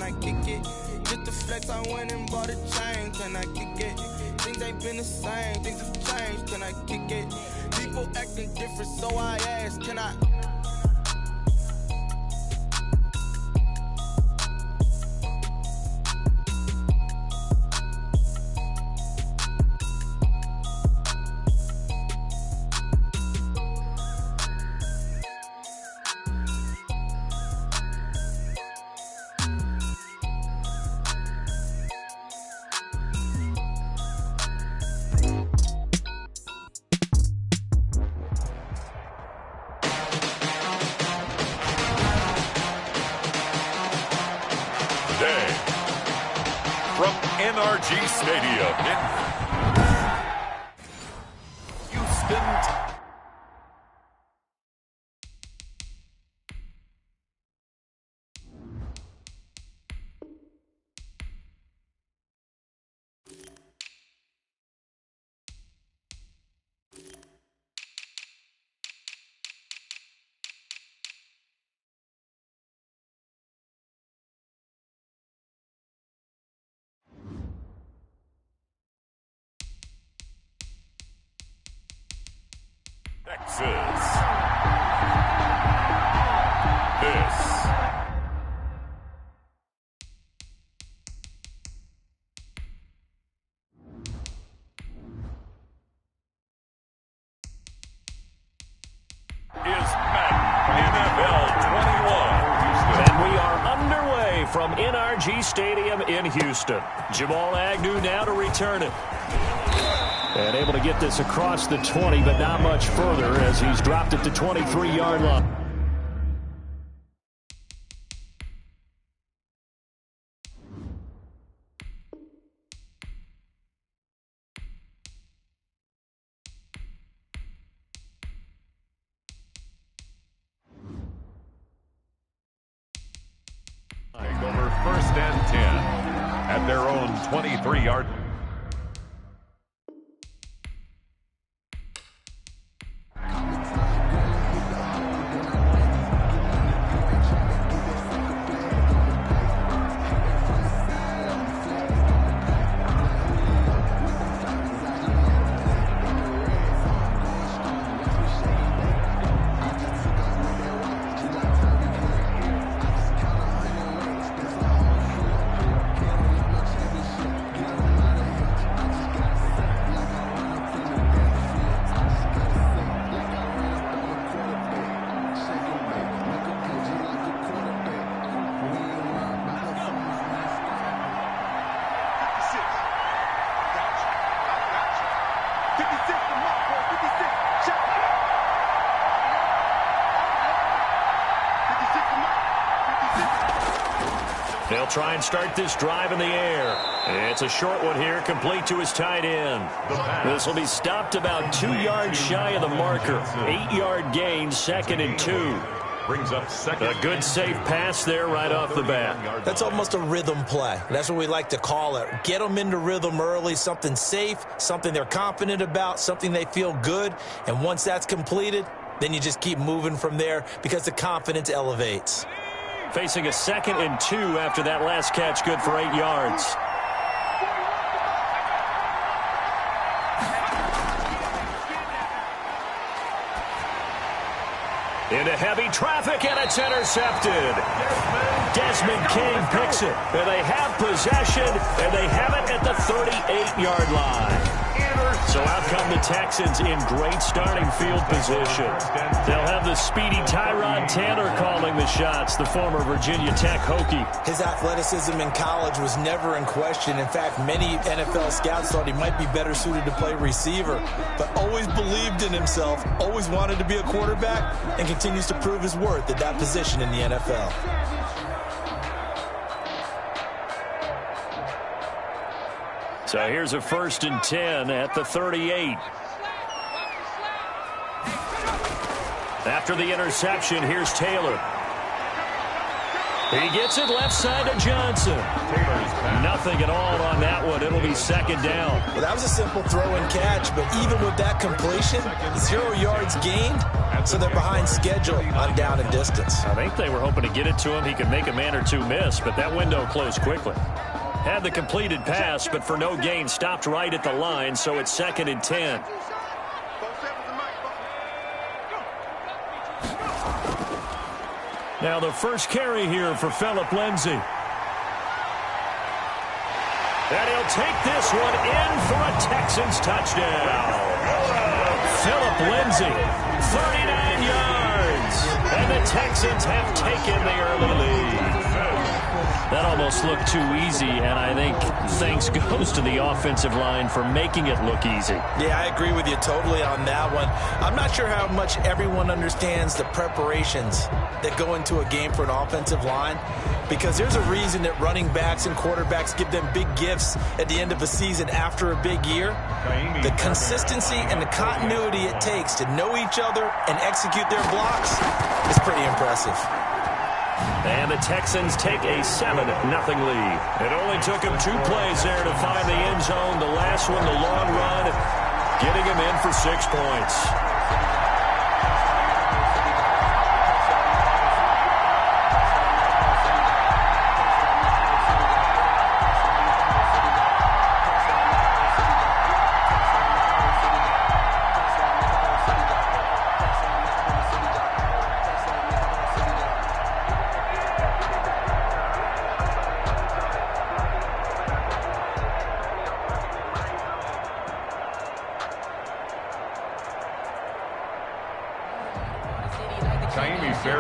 I kick it? Just the flex, I went and bought a chain, can I kick it? Things ain't been the same, things have changed, can I kick it? People acting different, so I ask, can I? NRG Stadium in Houston. Texas. This is NFL 21. And we are underway from NRG Stadium in Houston. Jamal Agnew now to return it. And able to get this across the 20, but not much further as he's dropped it to 23-yard line. Over 1st and 10 at their own 23-yard. They'll try and start this drive in the air. It's a short one here, complete to his tight end. This will be stopped about 2 yards shy of the marker. 8-yard gain, 2nd and 2. Brings up second. A good safe pass there right off the bat. That's almost a rhythm play. That's what we like to call it. Get them into rhythm early, something safe, something they're confident about, something they feel good. And once that's completed, then you just keep moving from there because the confidence elevates. Facing a 2nd and 2 after that last catch, good for 8 yards. Into heavy traffic, and it's intercepted. Desmond King picks it. And they have possession, and they have it at the 38-yard line. So out come the Texans in great starting field position. They'll have the speedy Tyrod Taylor calling the shots, the former Virginia Tech Hokie. His athleticism in college was never in question. In fact, many NFL scouts thought he might be better suited to play receiver, but always believed in himself, always wanted to be a quarterback, and continues to prove his worth at that position in the NFL. So here's a 1st and 10 at the 38. After the interception, here's Taylor. He gets it left side to Johnson. Nothing at all on that one. It'll be 2nd down. Well, that was a simple throw and catch, but even with that completion, 0 yards gained, so they're behind schedule on down and distance. I think they were hoping to get it to him. He could make a man or two miss, but that window closed quickly. Had the completed pass, but for no gain, stopped right at the line, so it's 2nd and 10. Now the first carry here for Phillip Lindsay. And he'll take this one in for a Texans touchdown. Phillip Lindsay, 39 yards. And the Texans have taken the early lead. That almost looked too easy, and I think thanks goes to the offensive line for making it look easy. Yeah, I agree with you totally on that one. I'm not sure how much everyone understands the preparations that go into a game for an offensive line, because there's a reason that running backs and quarterbacks give them big gifts at the end of a season after a big year. The consistency and the continuity it takes to know each other and execute their blocks is pretty impressive. And the Texans take a 7-0 lead. It only took him 2 plays there to find the end zone. The last one, the long run, getting him in for 6 points.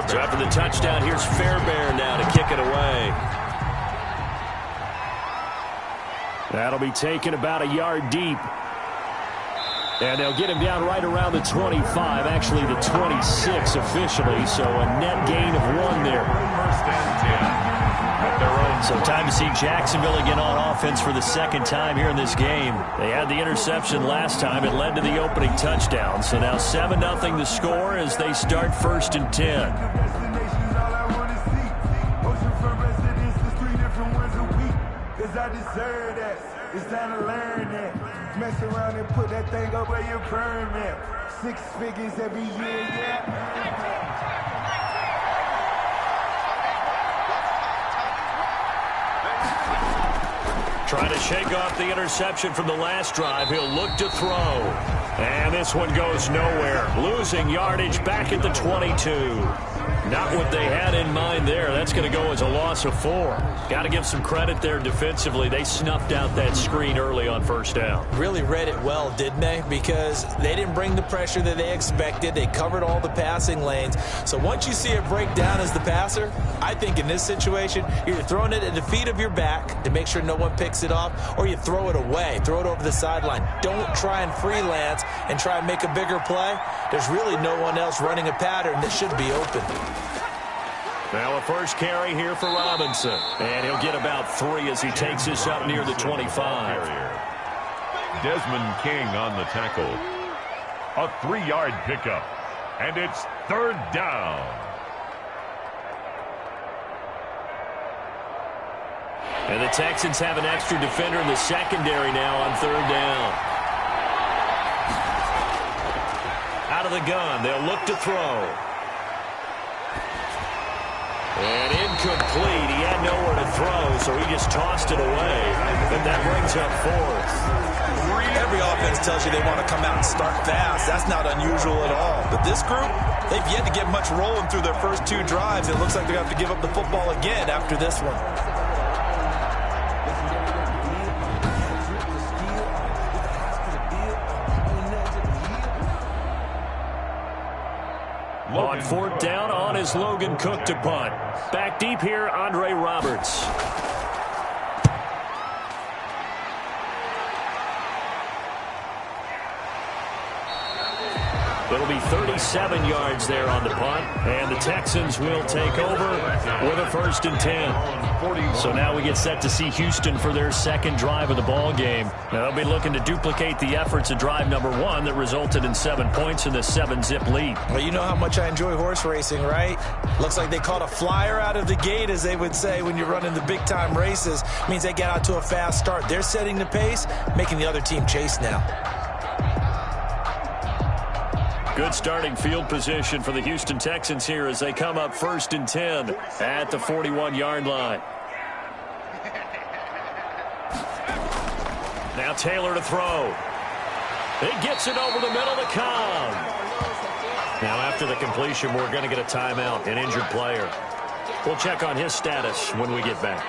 So after the touchdown, here's Fairbairn now to kick it away. That'll be taken about a yard deep. And they'll get him down right around the 25, actually the 26 officially, so a net gain of 1 there. First and 10 at their own. So time to see Jacksonville again on offense for the 2nd time here in this game. They had the interception last time. It led to the opening touchdown. So now 7-0 the score as they start 1st and 10. I deserve that. It's time to learn that. Mess around and put that thing up where your permit. 6 figures every year, yeah. Trying to shake off the interception from the last drive. He'll look to throw. And this one goes nowhere. Losing yardage back at the 22. Not what they had in mind there. That's going to go as a loss of 4. Got to give some credit there defensively. They snuffed out that screen early on 1st down. Really read it well, didn't they? Because they didn't bring the pressure that they expected. They covered all the passing lanes. So once you see it break down as the passer, I think in this situation, you're throwing it at the feet of your back to make sure no one picks it off, or you throw it away, throw it over the sideline. Don't try and freelance and try and make a bigger play. There's really no one else running a pattern that should be open. Now a first carry here for Robinson. And he'll get about 3 as he takes this up near the 25. Desmond King on the tackle. A 3-yard pickup. And it's 3rd down. And the Texans have an extra defender in the secondary now on 3rd down. Out of the gun. They'll look to throw. And incomplete. He had nowhere to throw, so he just tossed it away. But that brings up 4th. Every offense tells you they want to come out and start fast. That's not unusual at all. But this group, they've yet to get much rolling through their first 2 drives. It looks like they're going to have to give up the football again after this one. On 4th down, on is Logan Cook to punt. Back deep here, Andre Roberts. It'll be 37 yards there on the punt, and the Texans will take over with a 1st and 10. So now we get set to see Houston for their 2nd drive of the ball game. Now they'll be looking to duplicate the efforts of drive number 1 that resulted in 7 points in the 7-zip lead. Well, you know how much I enjoy horse racing, right? Looks like they caught a flyer out of the gate, as they would say when you're running the big-time races. Means they get out to a fast start. They're setting the pace, making the other team chase now. Good starting field position for the Houston Texans here as they come up 1st and 10 at the 41-yard line. Now Taylor to throw. He gets it over the middle to Cobb. Now after the completion, we're going to get a timeout, an injured player. We'll check on his status when we get back.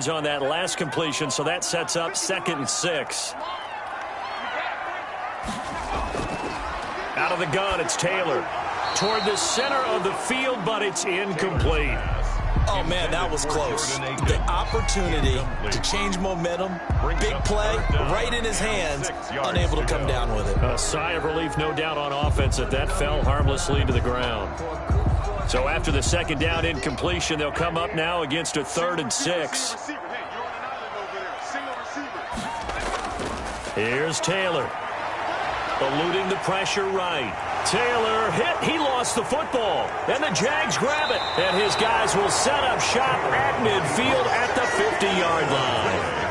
On that last completion, so that sets up 2nd and 6. Out of the gun, it's Taylor. Toward the center of the field, but it's incomplete. Oh, man, that was close. The opportunity to change momentum, big play, right in his hands, unable to come down with it. A sigh of relief, no doubt, on offense that fell harmlessly to the ground. So after the 2nd down incompletion, they'll come up now against a 3rd and 6. Here's Taylor. Eluding the pressure right. Taylor hit. He lost the football. And the Jags grab it. And his guys will set up shop at midfield at the 50-yard line.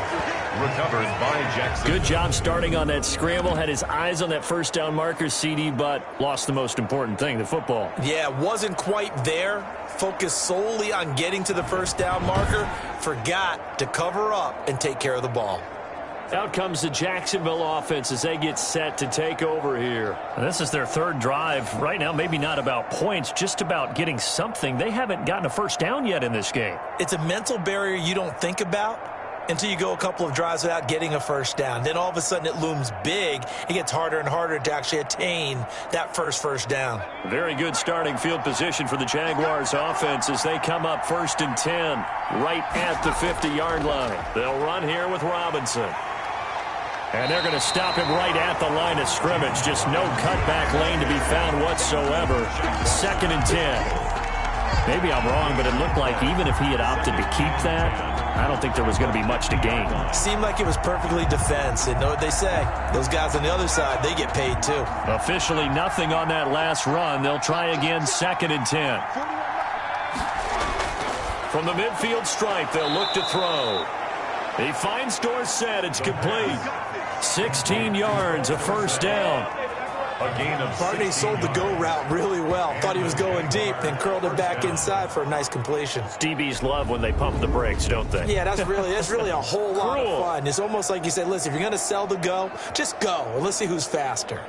Recovered by Jackson. Good job starting on that scramble. Had his eyes on that 1st down marker, CD, but lost the most important thing, the football. Yeah, wasn't quite there. Focused solely on getting to the 1st down marker. Forgot to cover up and take care of the ball. Out comes the Jacksonville offense as they get set to take over here. And this is their 3rd drive. Right now, maybe not about points, just about getting something. They haven't gotten a 1st down yet in this game. It's a mental barrier you don't think about until you go a couple of drives without getting a 1st down. Then all of a sudden it looms big. It gets harder and harder to actually attain that first down. Very good starting field position for the Jaguars offense as they come up 1st and 10 right at the 50-yard line. They'll run here with Robinson. And they're going to stop him right at the line of scrimmage. Just no cutback lane to be found whatsoever. 2nd and 10. Maybe I'm wrong, but it looked like even if he had opted to keep that, I don't think there was going to be much to gain. Seemed like it was perfectly defense. And know what they say? Those guys on the other side, they get paid too. Officially nothing on that last run. They'll try again 2nd and 10. From the midfield stripe, they'll look to throw. He finds Dorsett. It's complete. 16 yards, a 1st down. A gain of Barney sold the go route really well. Thought he was going deep and curled it back inside for a nice completion. DBs love when they pump the brakes, don't they? Yeah, that's really a whole lot of fun. It's almost like you say, listen, if you're going to sell the go, just go. And let's see who's faster.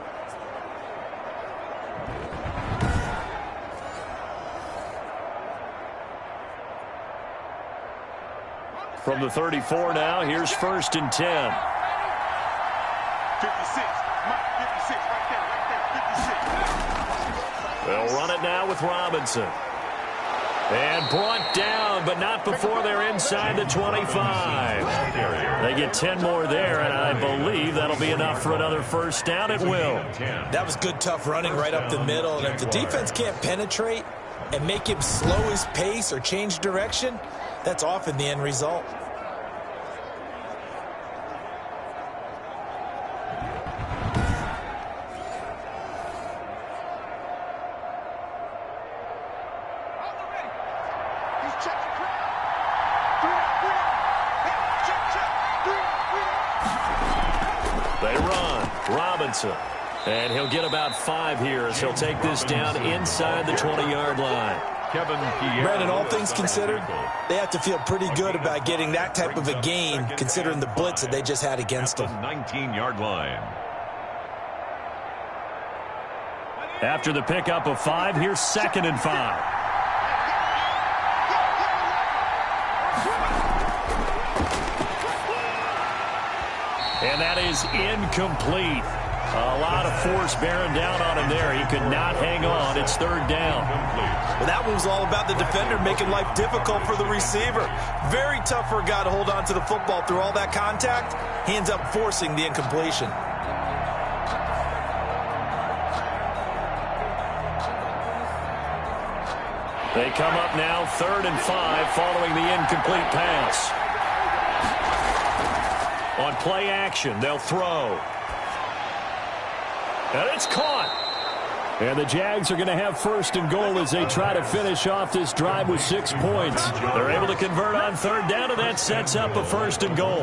From the 34 now, here's 1st and 10. 56. Right there. 56. They'll run it now with Robinson. And brought down, but not before they're inside the 25. They get 10 more there, and I believe that'll be enough for another 1st down. It will. That was good, tough running right up the middle. And if the defense can't penetrate and make him slow his pace or change direction, that's often the end result. They run. Robinson. And he'll get about 5 here as he'll take this down inside the 20-yard line. Brandon, all things considered, they have to feel pretty good about getting that type of a gain considering the blitz that they just had against them. 19-yard line. After the pickup of 5, here's 2nd and 5. And that is incomplete. A lot of force bearing down on him there. He could not hang on. It's 3rd down. Well, that one was all about the defender making life difficult for the receiver. Very tough for a guy to hold on to the football through all that contact. He ends up forcing the incompletion. They come up now 3rd and 5 following the incomplete pass. On play action, they'll throw. And it's caught. And the Jags are going to have 1st and goal as they try to finish off this drive with 6 points. They're able to convert on 3rd down, and that sets up a 1st and goal.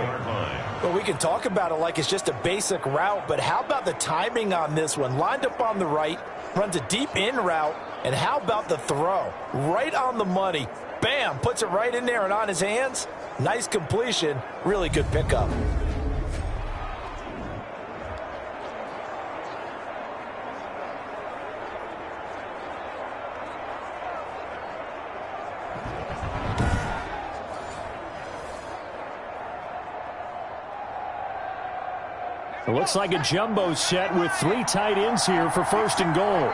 Well, we can talk about it like it's just a basic route, but how about the timing on this one? Lined up on the right, runs a deep in route, and how about the throw? Right on the money. Bam, puts it right in there and on his hands. Nice completion, really good pickup. It looks like a jumbo set with 3 tight ends here for 1st and goal.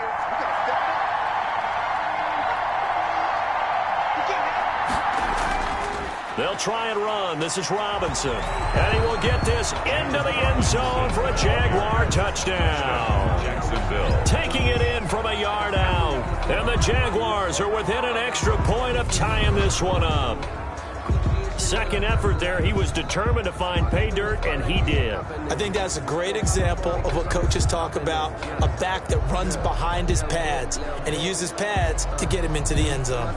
They'll try and run. This is Robinson. And he will get this into the end zone for a Jaguar touchdown. Jacksonville. Taking it in from a yard out. And the Jaguars are within an extra point of tying this one up. Second effort there, he was determined to find pay dirt, and he did. I think that's a great example of what coaches talk about, a back that runs behind his pads, and he uses pads to get him into the end zone.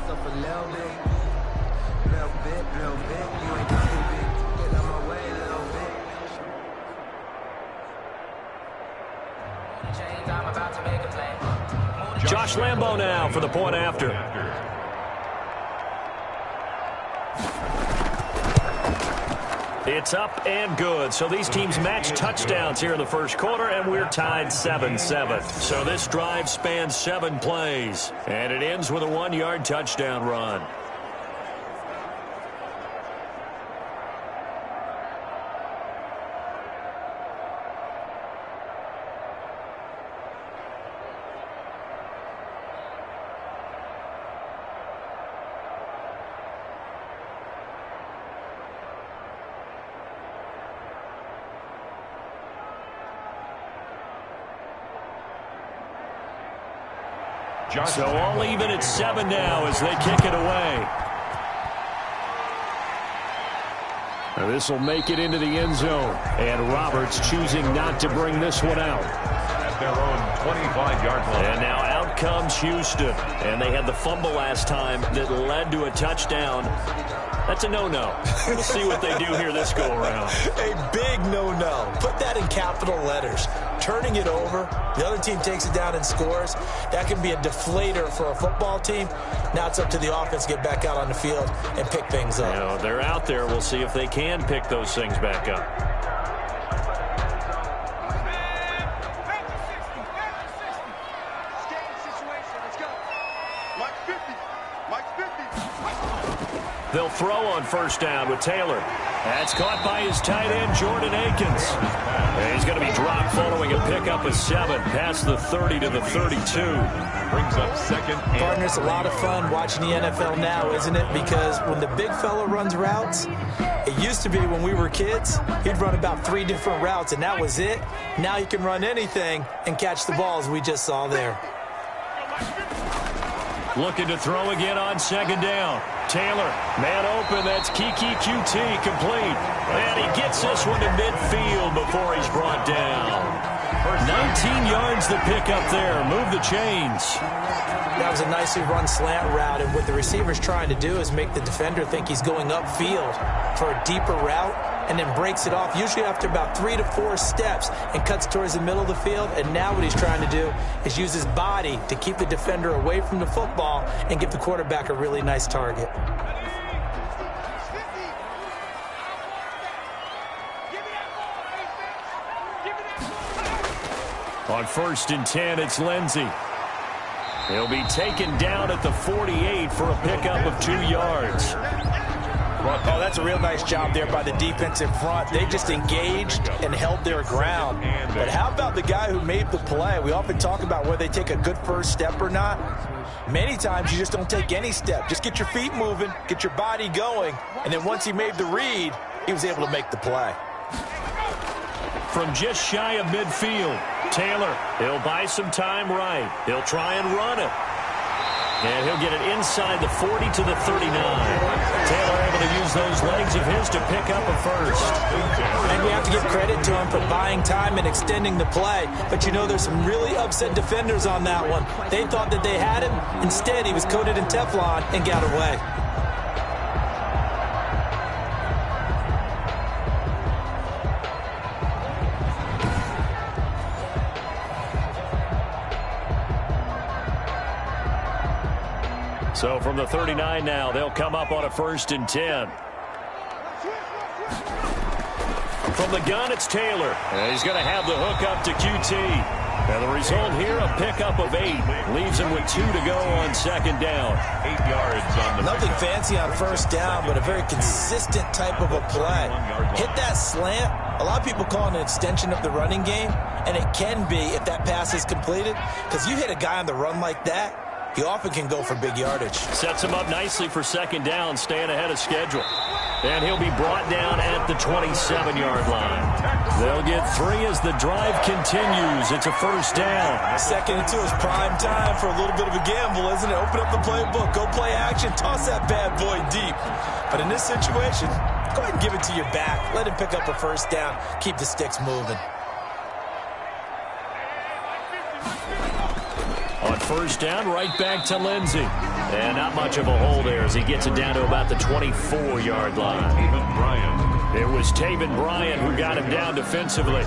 Josh Lambo now for the point after. It's up and good. So these teams match touchdowns here in the first quarter, and we're tied 7-7. So this drive spans 7 plays, and it ends with a 1-yard touchdown run. So all even at 7 now as they kick it away. This will make it into the end zone. And Roberts choosing not to bring this one out. At their own 25-yard line. And now out comes Houston. And they had the fumble last time that led to a touchdown. That's a no-no. We'll see what they do here this go-around. A big no-no. Put that in capital letters. Turning it over, the other team takes it down and scores. That can be a deflator for a football team. Now it's up to the offense to get back out on the field and pick things up. You know, they're out there. We'll see if they can pick those things back up. They'll throw on first down with Taylor. That's caught by his tight end, Jordan Akins. And he's going to be dropped following a pickup of 7 past the 30 to the 32. Brings up second. Partner, it's a lot of fun watching the NFL now, isn't it? Because when the big fella runs routes, it used to be when we were kids, he'd run about 3 different routes, and that was it. Now he can run anything and catch the balls we just saw there. Looking to throw again on second down. Taylor, man open, that's Kiki QT, complete. And he gets this one to midfield before he's brought down. 19 yards the pick up there. Move the chains. That was a nicely run slant route, and what the receiver's trying to do is make the defender think he's going upfield for a deeper route, and then breaks it off, usually after about 3 to 4 steps, and cuts towards the middle of the field. And now what he's trying to do is use his body to keep the defender away from the football and give the quarterback a really nice target. On 1st and 10, it's Lindsey. He'll be taken down at the 48 for a pickup of 2 yards. Oh, that's a real nice job there by the defense in front. They just engaged and held their ground. But how about the guy who made the play? We often talk about whether they take a good first step or not. Many times you just don't take any step. Just get your feet moving, get your body going, and then once he made the read, he was able to make the play. From just shy of midfield, Taylor, he'll buy some time right. He'll try and run it. And he'll get it inside the 40 to the 39. Taylor able to use those legs of his to pick up a first. And we have to give credit to him for buying time and extending the play. But you know, there's some really upset defenders on that one. They thought that they had him. Instead, he was coated in Teflon and got away. So from the 39 now, they'll come up on a 1st and 10. From the gun, it's Taylor. And he's going to have the hook up to QT. And the result here, a pickup of 8. Leaves him with 2 to go on 2nd down. 8 yards on the Nothing fancy on 1st down, but a very consistent type of a play. Hit that slant. A lot of people call it an extension of the running game, and it can be if that pass is completed. Because you hit a guy on the run like that, he often can go for big yardage. Sets him up nicely for 2nd down, staying ahead of schedule. And he'll be brought down at the 27-yard line. They'll get 3 as the drive continues. It's a 1st down. 2nd and 2 is prime time for a little bit of a gamble, isn't it? Open up the playbook, go play action, toss that bad boy deep. But in this situation, go ahead and give it to your back. Let him pick up a 1st down. Keep the sticks moving. On 1st down, right back to Lindsey. And not much of a hole there as he gets it down to about the 24-yard line. Taven Bryan. It was Taven Bryan who got him down defensively.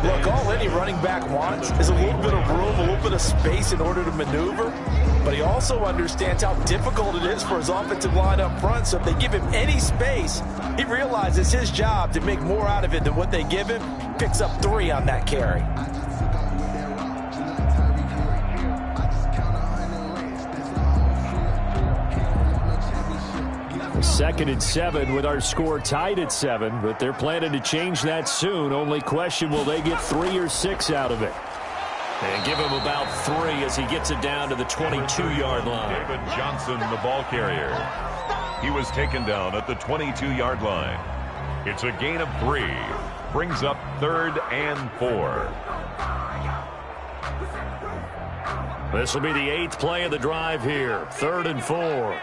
Look, all any running back wants is a little bit of room, a little bit of space in order to maneuver. But he also understands how difficult it is for his offensive line up front. So if they give him any space, he realizes his job to make more out of it than what they give him. Picks up 3 on that carry. 2nd and 7 with our score tied at 7, but they're planning to change that soon. Only question, will they get 3 or 6 out of it? And give him about 3 as he gets it down to the 22-yard line. David Johnson, the ball carrier. He was taken down at the 22-yard line. It's a gain of 3. Brings up 3rd and 4. This will be the 8th play of the drive here. 3rd and 4.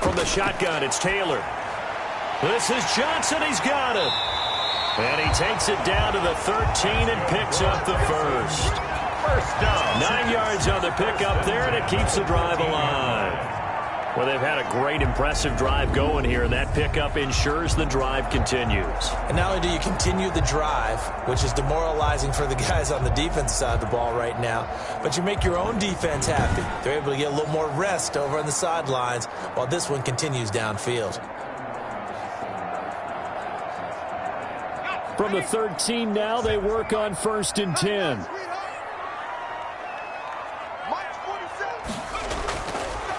From the shotgun, it's Taylor. This is Johnson. He's got it. And he takes it down to the 13 and picks up the first. First down. 9 yards on the pickup there, and it keeps the drive alive. Well, they've had a great, impressive drive going here, and that pickup ensures the drive continues. And not only do you continue the drive, which is demoralizing for the guys on the defense side of the ball right now, but you make your own defense happy. They're able to get a little more rest over on the sidelines while this one continues downfield. From the 13 now, they work on 1st and 10.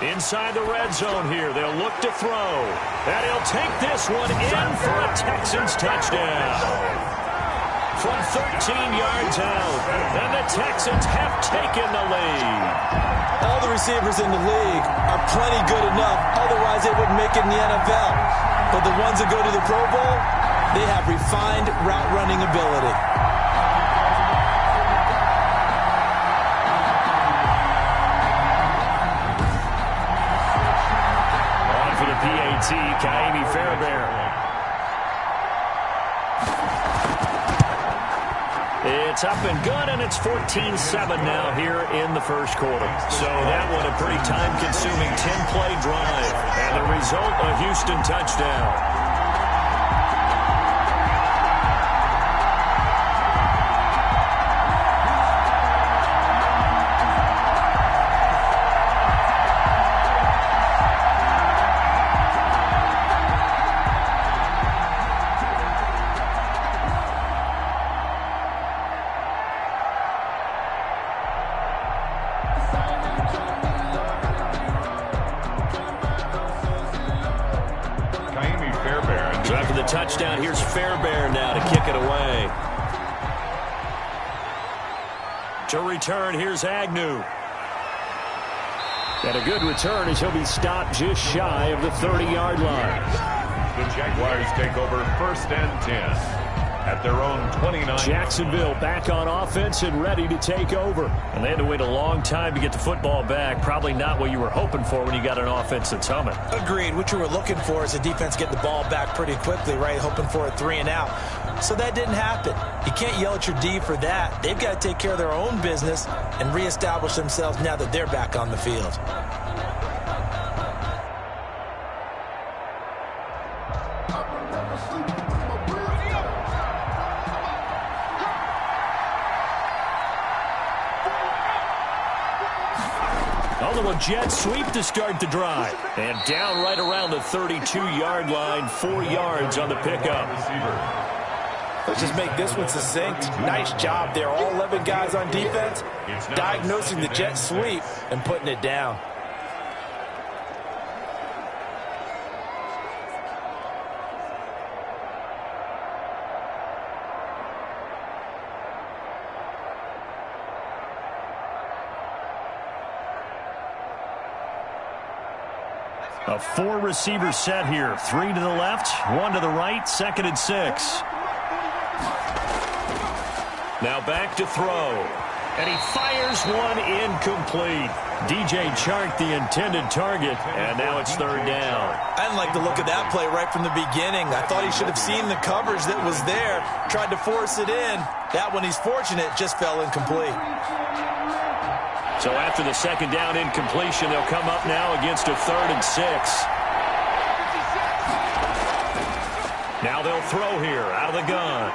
Inside the red zone here, they'll look to throw. And he'll take this one in for a Texans touchdown. From 13 yards out, and the Texans have taken the lead. All the receivers in the league are plenty good enough, otherwise they wouldn't make it in the NFL. But the ones that go to the Pro Bowl, they have refined route running ability. Kaimi Fairbairn. It's up and good, and it's 14-7 now here in the first quarter. So that one a pretty time-consuming 10-play drive, and the result, a Houston touchdown. Touchdown. Here's Fairbairn now to kick it away. To return, here's Agnew. And a good return as he'll be stopped just shy of the 30-yard line. The Jaguars take over 1st and 10. at their own 29. Jacksonville back on offense and ready to take over. And they had to wait a long time to get the football back. Probably not what you were hoping for when you got an offense that's humming. Agreed. What you were looking for is the defense get the ball back pretty quickly, right? Hoping for a 3 and out. So that didn't happen. You can't yell at your D for that. They've got to take care of their own business and reestablish themselves now that they're back on the field. A little jet sweep to start the drive. And down right around the 32-yard line, 4 yards on the pickup. Let's just make this one succinct. Nice job there. All 11 guys on defense diagnosing the jet sweep and putting it down. A 4-receiver set here. 3 to the left, 1 to the right, 2nd and 6. Now back to throw. And he fires one incomplete. DJ Chark, the intended target, and now it's 3rd down. I didn't like the look of that play right from the beginning. I thought he should have seen the coverage that was there, tried to force it in. That one, he's fortunate, just fell incomplete. So after the 2nd down incompletion, they'll come up now against a 3rd and 6. Now they'll throw here out of the gun.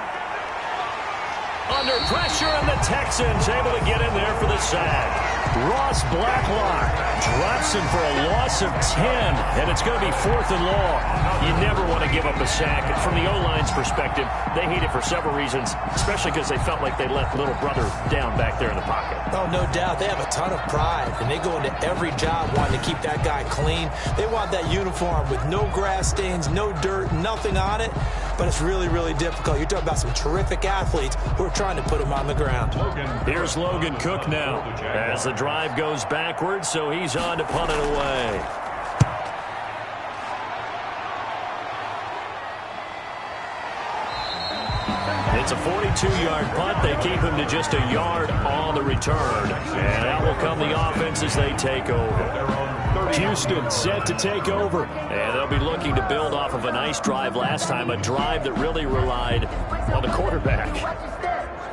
Under pressure, and the Texans able to get in there for the sack. Ross Blacklock drops him for a loss of 10, and it's going to be 4th and long. You never want to give up a sack. From the O-line's perspective, they hate it for several reasons, especially because they felt like they let little brother down back there in the pocket. Oh, no doubt. They have a ton of pride, and they go into every job wanting to keep that guy clean. They want that uniform with no grass stains, no dirt, nothing on it. But it's really, really difficult. You're talking about some terrific athletes who are trying to put him on the ground. Here's Logan Cook now as the drive goes backwards, so he's on to punt it away. It's a 42-yard punt. They keep him to just a yard on the return. And that will come the offense as they take over. Houston set to take over. And they'll be looking to build off of a nice drive last time, a drive that really relied on the quarterback.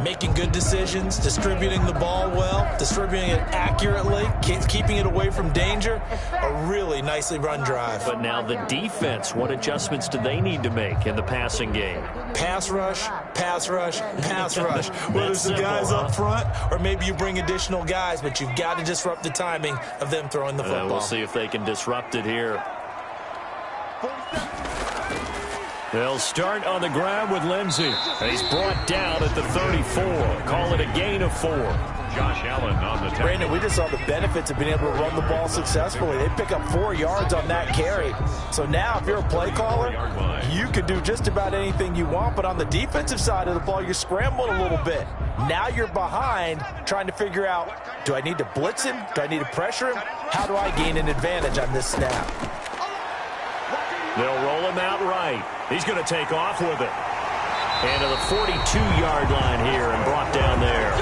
Making good decisions, distributing the ball well, distributing it accurately, keeping it away from danger. A really nicely run drive. But now the defense, what adjustments do they need to make in the passing game? Pass rush, pass rush, pass rush. Whether it's the guys up front or maybe you bring additional guys, but you've got to disrupt the timing of them throwing the football. We'll see if they can disrupt it here. They'll start on the ground with Lindsey. He's brought down at the 34. Call it a gain of 4. Josh Allen on the tackle. Brandon, we just saw the benefits of being able to run the ball successfully. They pick up 4 yards on that carry. So now if you're a play caller, you could do just about anything you want. But on the defensive side of the ball, you're scrambling a little bit. Now you're behind trying to figure out, do I need to blitz him? Do I need to pressure him? How do I gain an advantage on this snap? They'll roll him out right. He's going to take off with it. And to the 42-yard line here and brought down there.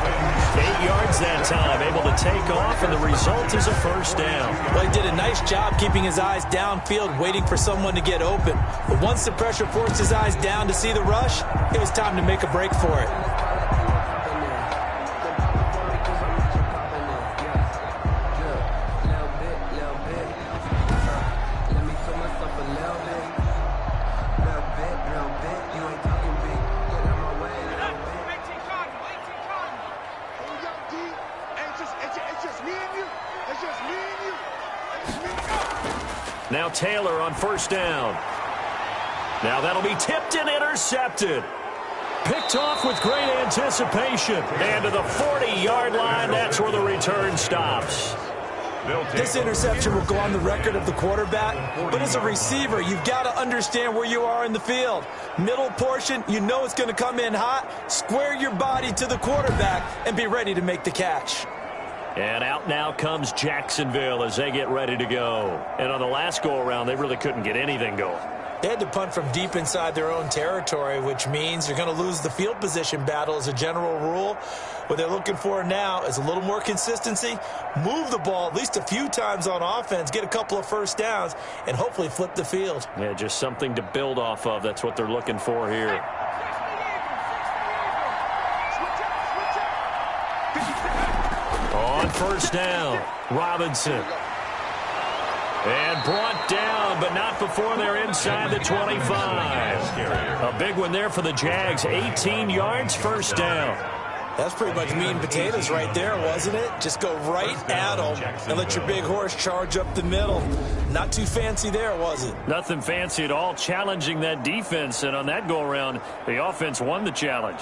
8 yards that time, able to take off, and the result is a 1st down. Well, he did a nice job keeping his eyes downfield, waiting for someone to get open. But once the pressure forced his eyes down to see the rush, it was time to make a break for it. Now Taylor on 1st down. Now that'll be tipped and intercepted. Picked off with great anticipation. And to the 40-yard line, that's where the return stops. This interception will go on the record of the quarterback, but as a receiver, you've got to understand where you are in the field. Middle portion, you know it's going to come in hot. Square your body to the quarterback and be ready to make the catch. And out now comes Jacksonville as they get ready to go. And on the last go-around, they really couldn't get anything going. They had to punt from deep inside their own territory, which means you're going to lose the field position battle as a general rule. What they're looking for now is a little more consistency, move the ball at least a few times on offense, get a couple of first downs, and hopefully flip the field. Yeah, just something to build off of. That's what they're looking for here. On first down, Robinson. And brought down, but not before they're inside the 25. A big one there for the Jags. 18 yards, first down. That's pretty much meat and potatoes right there, wasn't it? Just go right at them and let your big horse charge up the middle. Not too fancy there, was it? Nothing fancy at all, challenging that defense. And on that go-around, the offense won the challenge.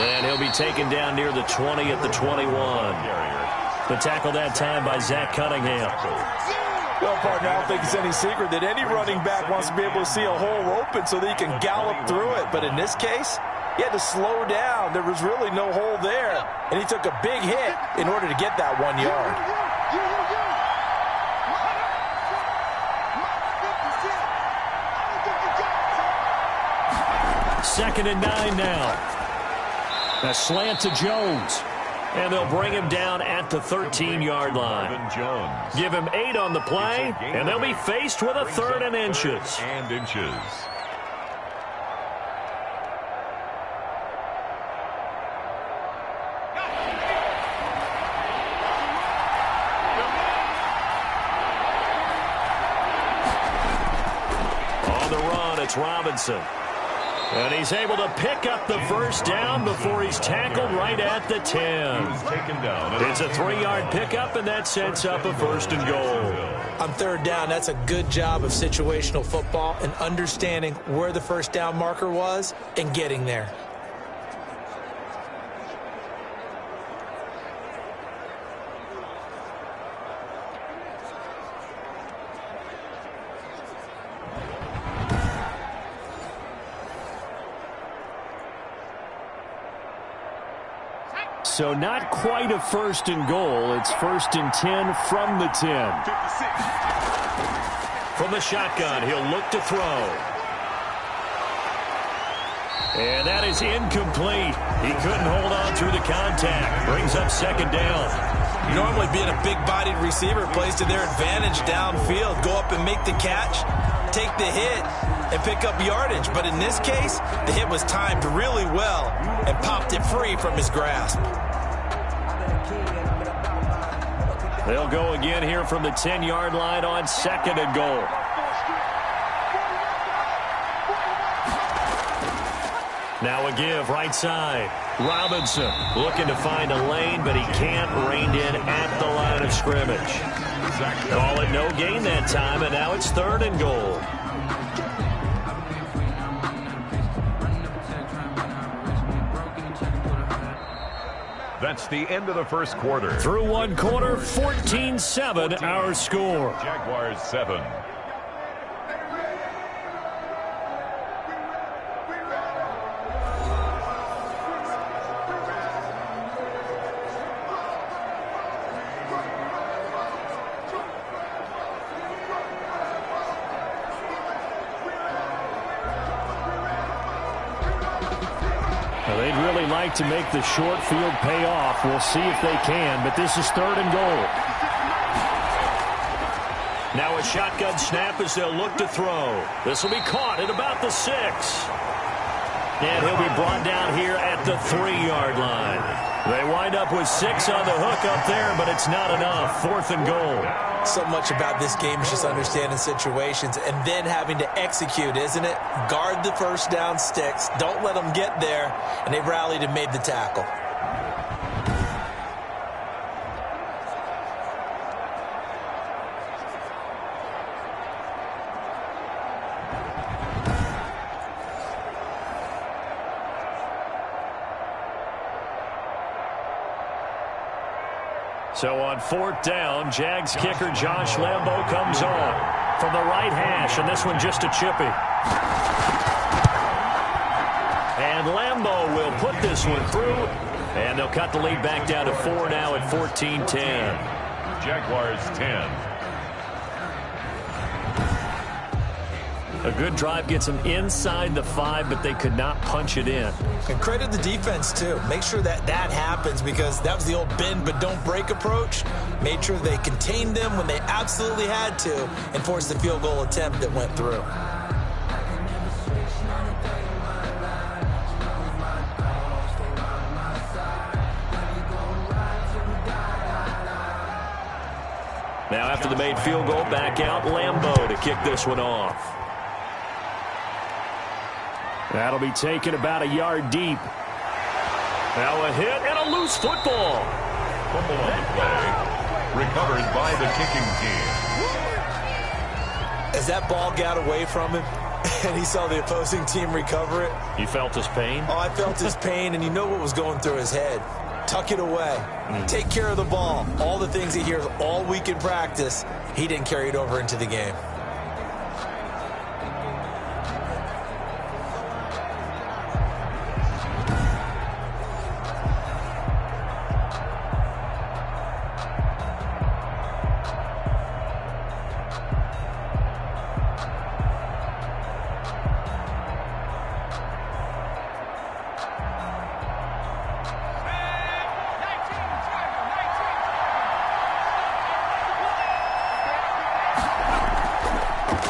And he'll be taken down near the 20 at the 21. The tackle that time by Zach Cunningham. Well, partner, I don't think it's any secret that any running back wants to be able to see a hole open so that he can gallop through it. But in this case, he had to slow down. There was really no hole there. And he took a big hit in order to get that 1 yard. Second and 9 now. A slant to Jones. And they'll bring him down at the 13-yard line. Give him 8 on the play, and they'll be faced with a 3rd and inches. On the run, it's Robinson. And he's able to pick up the first down before he's tackled right at the 10. It's a 3-yard pickup, and that sets up a 1st and goal. On 3rd down, that's a good job of situational football and understanding where the first down marker was and getting there. So not quite a 1st and goal. It's 1st and 10 from the 10. From the shotgun, he'll look to throw. And that is incomplete. He couldn't hold on through the contact. Brings up 2nd down. Normally being a big-bodied receiver plays to their advantage downfield. Go up and make the catch, take the hit, and pick up yardage. But in this case, the hit was timed really well and popped it free from his grasp. They'll go again here from the 10-yard line on 2nd and goal. Now a give right side. Robinson looking to find a lane, but he can't. Reined in at the line of scrimmage. Call it no gain that time, and now it's 3rd and goal. That's the end of the first quarter. Through 1 quarter, 14-7 our score. Jaguars 7. They'd really like to make the short field pay off. We'll see if they can, but this is 3rd and goal. Now a shotgun snap as they'll look to throw. This will be caught at about the 6. And he'll be brought down here at the 3-yard line. They wind up with 6 on the hook up there, but it's not enough. 4th and goal. So much about this game is just understanding situations and then having to execute, isn't it? Guard the first down sticks. Don't let them get there. And they rallied and made the tackle. So on 4th down, Jags kicker Josh Lambo comes on from the right hash, and this one just a chippy. And Lambo will put this one through, and they'll cut the lead back down to 4 now at 14-10. Jaguars 10. A good drive gets them inside the 5, but they could not punch it in. And credit the defense, too. Make sure that happens, because that was the old bend but don't break approach. Made sure they contained them when they absolutely had to and forced the field goal attempt that went through. Now after the made field goal, back out Lambo to kick this one off. That'll be taken about a yard deep. Now a hit and a loose football. Fumble on the play. Recovered by the kicking team. As that ball got away from him and he saw the opposing team recover it. You felt his pain? Oh, I felt his pain, and you know what was going through his head. Tuck it away. Take care of the ball. All the things he hears all week in practice, he didn't carry it over into the game.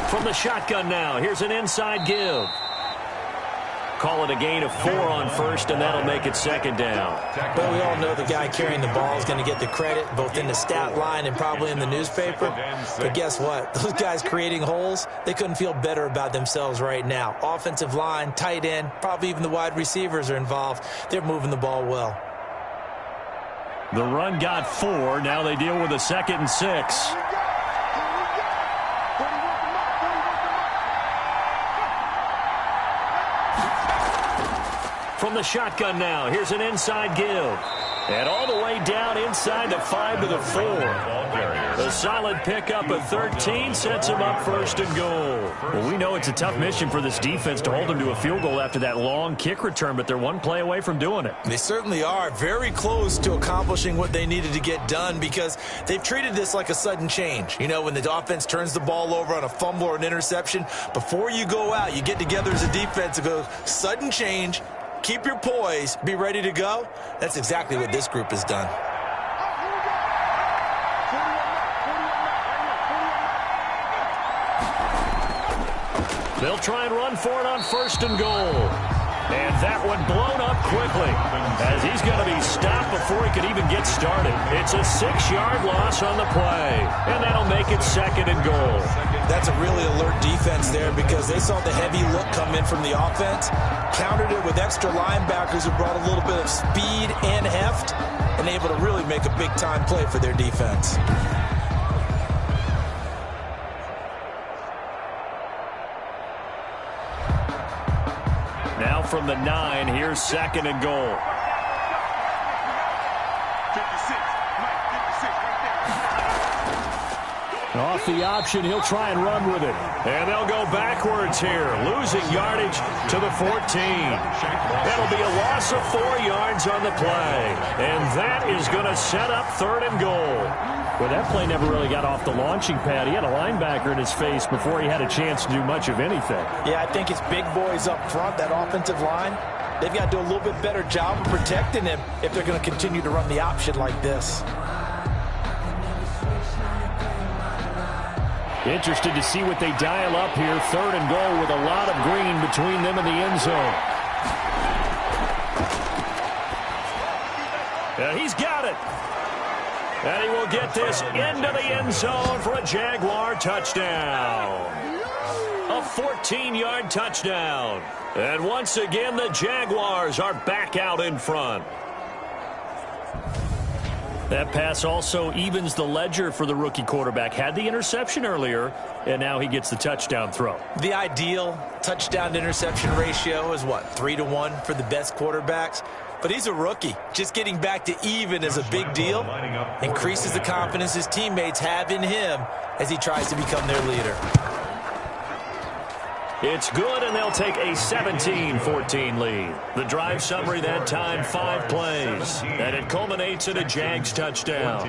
From the shotgun now, here's an inside give. Call it a gain of 4 on 1st, and that'll make it 2nd down. But we all know the guy carrying the ball is going to get the credit, both in the stat line and probably in the newspaper. But guess what? Those guys creating holes, they couldn't feel better about themselves right now. Offensive line, tight end, probably even the wide receivers are involved. They're moving the ball well. The run got 4. Now they deal with a 2nd and 6. From the shotgun now, here's an inside give. And all the way down inside the 5 to the 4. A solid pickup of 13 sets him up 1st and goal. Well, we know it's a tough mission for this defense to hold them to a field goal after that long kick return, but they're one play away from doing it. They certainly are very close to accomplishing what they needed to get done, because they've treated this like a sudden change. You know, when the offense turns the ball over on a fumble or an interception, before you go out, you get together as a defense and go, sudden change. Keep your poise. Be ready to go. That's exactly what this group has done. They'll try and run for it on 1st and goal. And that one blown up quickly, as he's going to be stopped before he could even get started. It's a 6-yard loss on the play, and that'll make it 2nd and goal. That's a really alert defense there, because they saw the heavy look come in from the offense, countered it with extra linebackers who brought a little bit of speed and heft, and able to really make a big-time play for their defense. Now from the 9, here's 2nd and goal. Off the option, he'll try and run with it. And they'll go backwards here, losing yardage to the 14. That'll be a loss of 4 yards on the play. And that is going to set up 3rd and goal. Well, that play never really got off the launching pad. He had a linebacker in his face before he had a chance to do much of anything. Yeah, I think it's big boys up front, that offensive line. They've got to do a little bit better job of protecting him if they're going to continue to run the option like this. Interested to see what they dial up here. 3rd and goal with a lot of green between them and the end zone. He's got it. And he will get this into the end zone for a Jaguar touchdown. A 14-yard touchdown. And once again, the Jaguars are back out in front. That pass also evens the ledger for the rookie quarterback. Had the interception earlier, and now he gets the touchdown throw. The ideal touchdown-to-interception ratio is what, 3-to-1 for the best quarterbacks? but he's a rookie. Just getting back to even is a big deal. Increases the confidence his teammates have in him as he tries to become their leader. It's good, and they'll take a 17-14 lead. The drive summary that time, 5 plays. And it culminates in a Jags touchdown.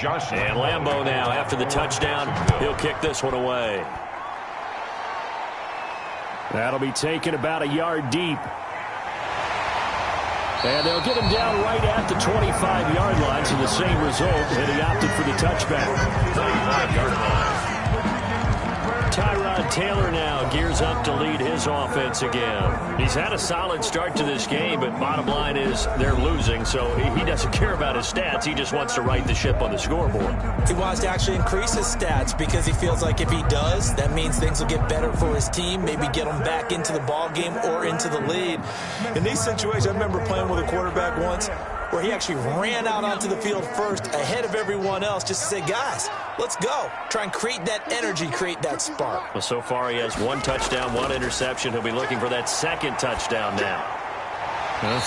And Lambeau now, after the touchdown, he'll kick this one away. That'll be taken about a yard deep. And they'll get him down right at the 25-yard line, so the same result, and he opted for the touchback. 25-yard line. Tyrod Taylor now gears up to lead his offense again. He's had a solid start to this game, but bottom line is they're losing, so he doesn't care about his stats. He just wants to right the ship on the scoreboard. He wants to actually increase his stats because he feels like if he does, that means things will get better for his team, maybe get him back into the ball game or into the lead. In these situations, I remember playing with a quarterback once where he actually ran out onto the field first ahead of everyone else just to say, guys, let's go. Try and create that energy, create that spark. Well, so far he has 1 touchdown, 1 interception. He'll be looking for that 2nd touchdown now.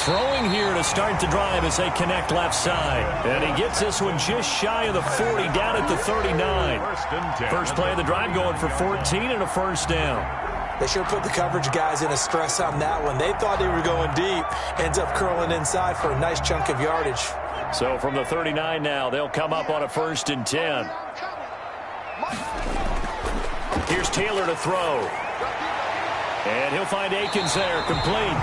Throwing here to start the drive as they connect left side. And he gets this one just shy of the 40, down at the 39. First play of the drive going for 14 and a first down. They sure put the coverage guys in a stress on that one. They thought they were going deep. Ends up curling inside for a nice chunk of yardage. So from the 39 now, they'll come up on a 1st and 10. Here's Taylor to throw. And he'll find Akins there, complete.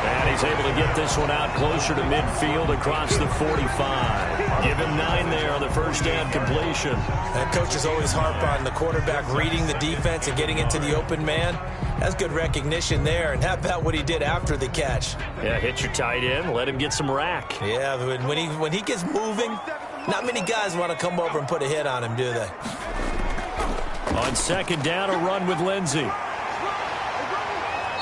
And he's able to get this one out closer to midfield across the 45. Give him 9 there on the first down completion. That coach is always harp on the quarterback reading the defense and getting into the open man. That's good recognition there. And how about what he did after the catch? Yeah, hit your tight end, let him get some rack. Yeah, but when he gets moving, not many guys want to come over and put a hit on him, do they? On 2nd down, a run with Lindsey.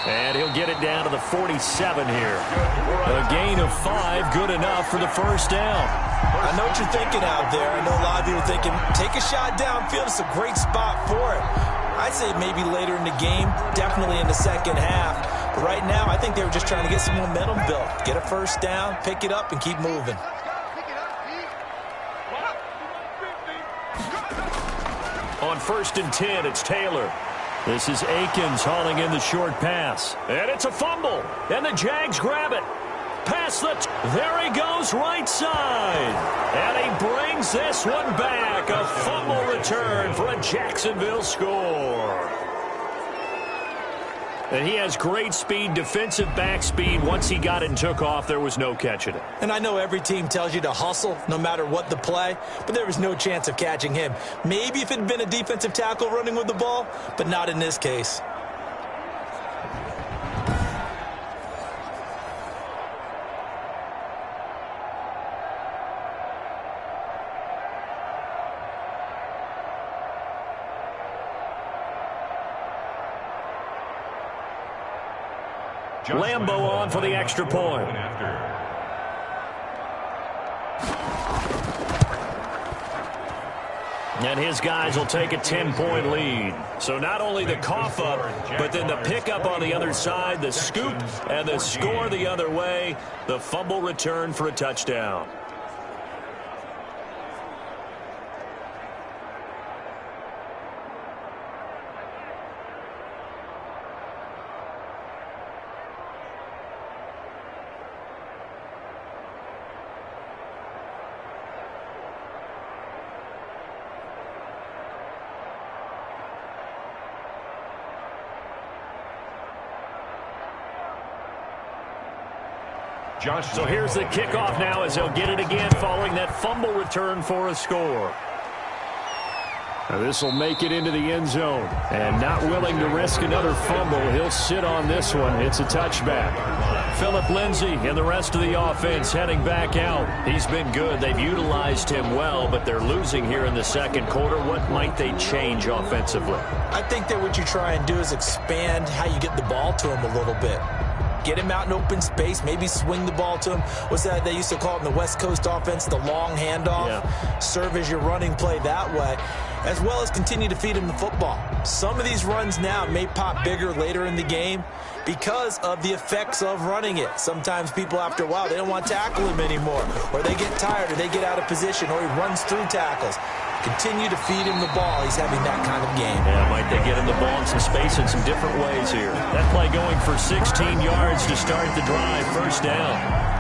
And he'll get it down to the 47 here. A gain of 5, good enough for the first down. I know what you're thinking out there. I know a lot of you are thinking, take a shot downfield. It's a great spot for it. I'd say maybe later in the game, definitely in the second half. But right now, I think they were just trying to get some momentum built. Get a first down, pick it up, and keep moving. On 1st and 10, it's Taylor. This is Akins hauling in the short pass. And it's a fumble. And the Jags grab it. Past there he goes, right side. And he brings this one back. A fumble return for a Jacksonville score. And he has great speed, defensive back speed. Once he got it and took off, there was no catching it. And I know every team tells you to hustle no matter what the play, but there was no chance of catching him. Maybe if it had been a defensive tackle running with the ball, but not in this case. Lambeau on for the extra point. And his guys will take a 10-point lead. So not only the cough up, but then the pickup on the other side, the scoop, and the score the other way. The fumble return for a touchdown. So here's the kickoff now as they'll get it again following that fumble return for a score. This will make it into the end zone. And not willing to risk another fumble, he'll sit on this one. It's a touchback. Phillip Lindsay and the rest of the offense heading back out. He's been good. They've utilized him well, but they're losing here in the second quarter. What might they change offensively? I think that what you try and do is expand how you get the ball to him a little bit. Get him out in open space, maybe swing the ball to him. What's that they used to call it in the West Coast offense, the long handoff? Yeah. Serve as your running play that way, as well as continue to feed him the football. Some of these runs now may pop bigger later in the game because of the effects of running it. Sometimes people, after a while, they don't want to tackle him anymore, or they get tired, or they get out of position, or he runs through tackles. Continue to feed him the ball. He's having that kind of game. Yeah, might they get him the ball in some space in some different ways here. That play going for 16 yards to start the drive. First down.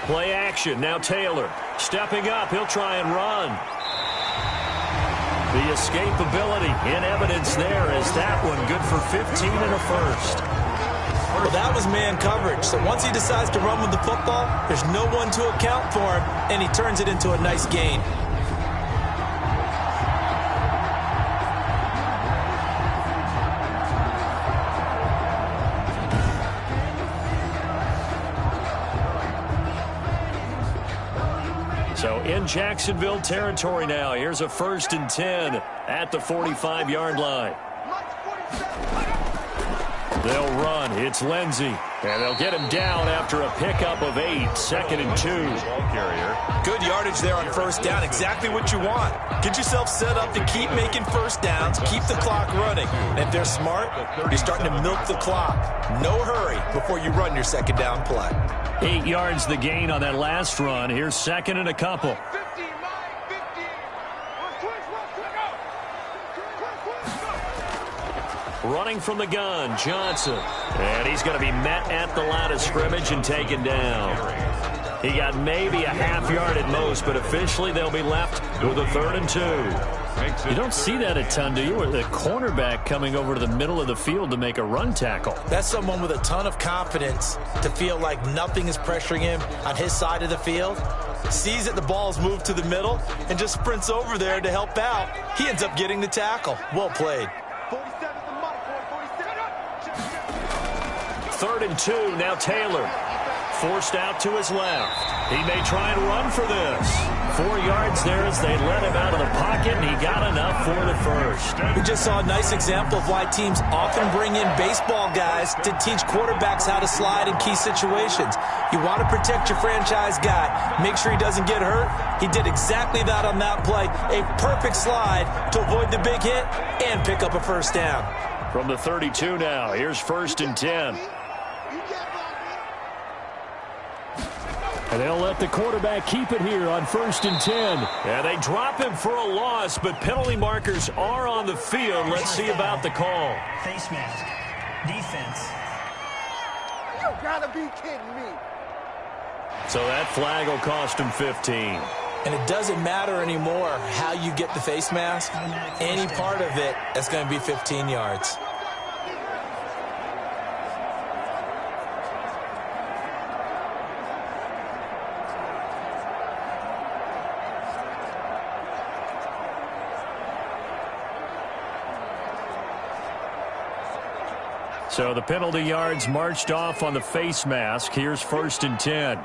Play action. Now Taylor stepping up. He'll try and run. The escapability in evidence there is that one good for 15 and a first. Well, that was man coverage. So once he decides to run with the football, there's no one to account for him, and he turns it into a nice gain. So in Jacksonville territory now. Here's a 1st and 10 at the 45-yard line. They'll run. It's Lindsay. And they'll get him down after a pickup of 8. 2nd and 2. Good yardage there on first down. Exactly what you want. Get yourself set up to keep making first downs, keep the clock running. And if they're smart, you're starting to milk the clock. No hurry before you run your second down play. 8 yards the gain on that last run. Here's 2nd and a couple. Running from the gun, Johnson. And he's going to be met at the line of scrimmage and taken down. He got maybe a half yard at most, but officially they'll be left with a 3rd and 2. You don't see that a ton, do you? With a cornerback coming over to the middle of the field to make a run tackle. That's someone with a ton of confidence to feel like nothing is pressuring him on his side of the field. Sees that the ball's moved to the middle and just sprints over there to help out. He ends up getting the tackle. Well played. 3rd and 2, now Taylor. Forced out to his left. He may try and run for this. 4 yards there as they let him out of the pocket, and he got enough for the first. We just saw a nice example of why teams often bring in baseball guys to teach quarterbacks how to slide in key situations. You want to protect your franchise guy. Make sure he doesn't get hurt. He did exactly that on that play. A perfect slide to avoid the big hit and pick up a first down. From the 32 now, here's 1st and 10. And they'll let the quarterback keep it here on 1st and 10. And they drop him for a loss, but penalty markers are on the field. Let's see about the call. Face mask. Defense. You gotta be kidding me. So that flag will cost him 15. And it doesn't matter anymore how you get the face mask. Any part of it, that's going to be 15 yards. So the penalty yards marched off on the face mask. Here's 1st and 10.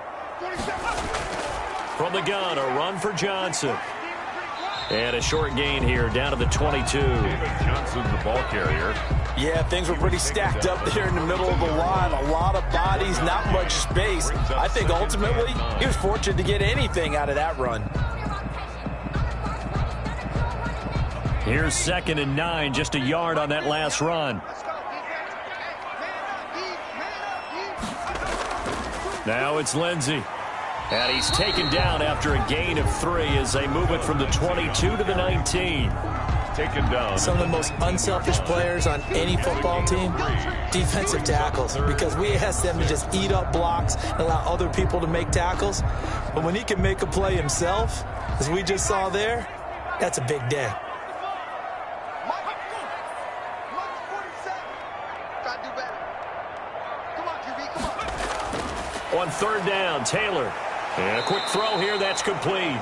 From the gun, a run for Johnson. And a short gain here down to the 22. Johnson, the ball carrier. Yeah, things were pretty stacked up there in the middle of the line. A lot of bodies, not much space. I think ultimately he was fortunate to get anything out of that run. Here's 2nd and 9, just a yard on that last run. Now it's Lindsay. And he's taken down after a gain of 3 as they move it from the 22 to the 19. taken down. Some of the most unselfish players on any football team, defensive tackles, because we ask them to just eat up blocks and allow other people to make tackles. But when he can make a play himself, as we just saw there, that's a big day. On third down, Taylor. And a quick throw here, that's complete.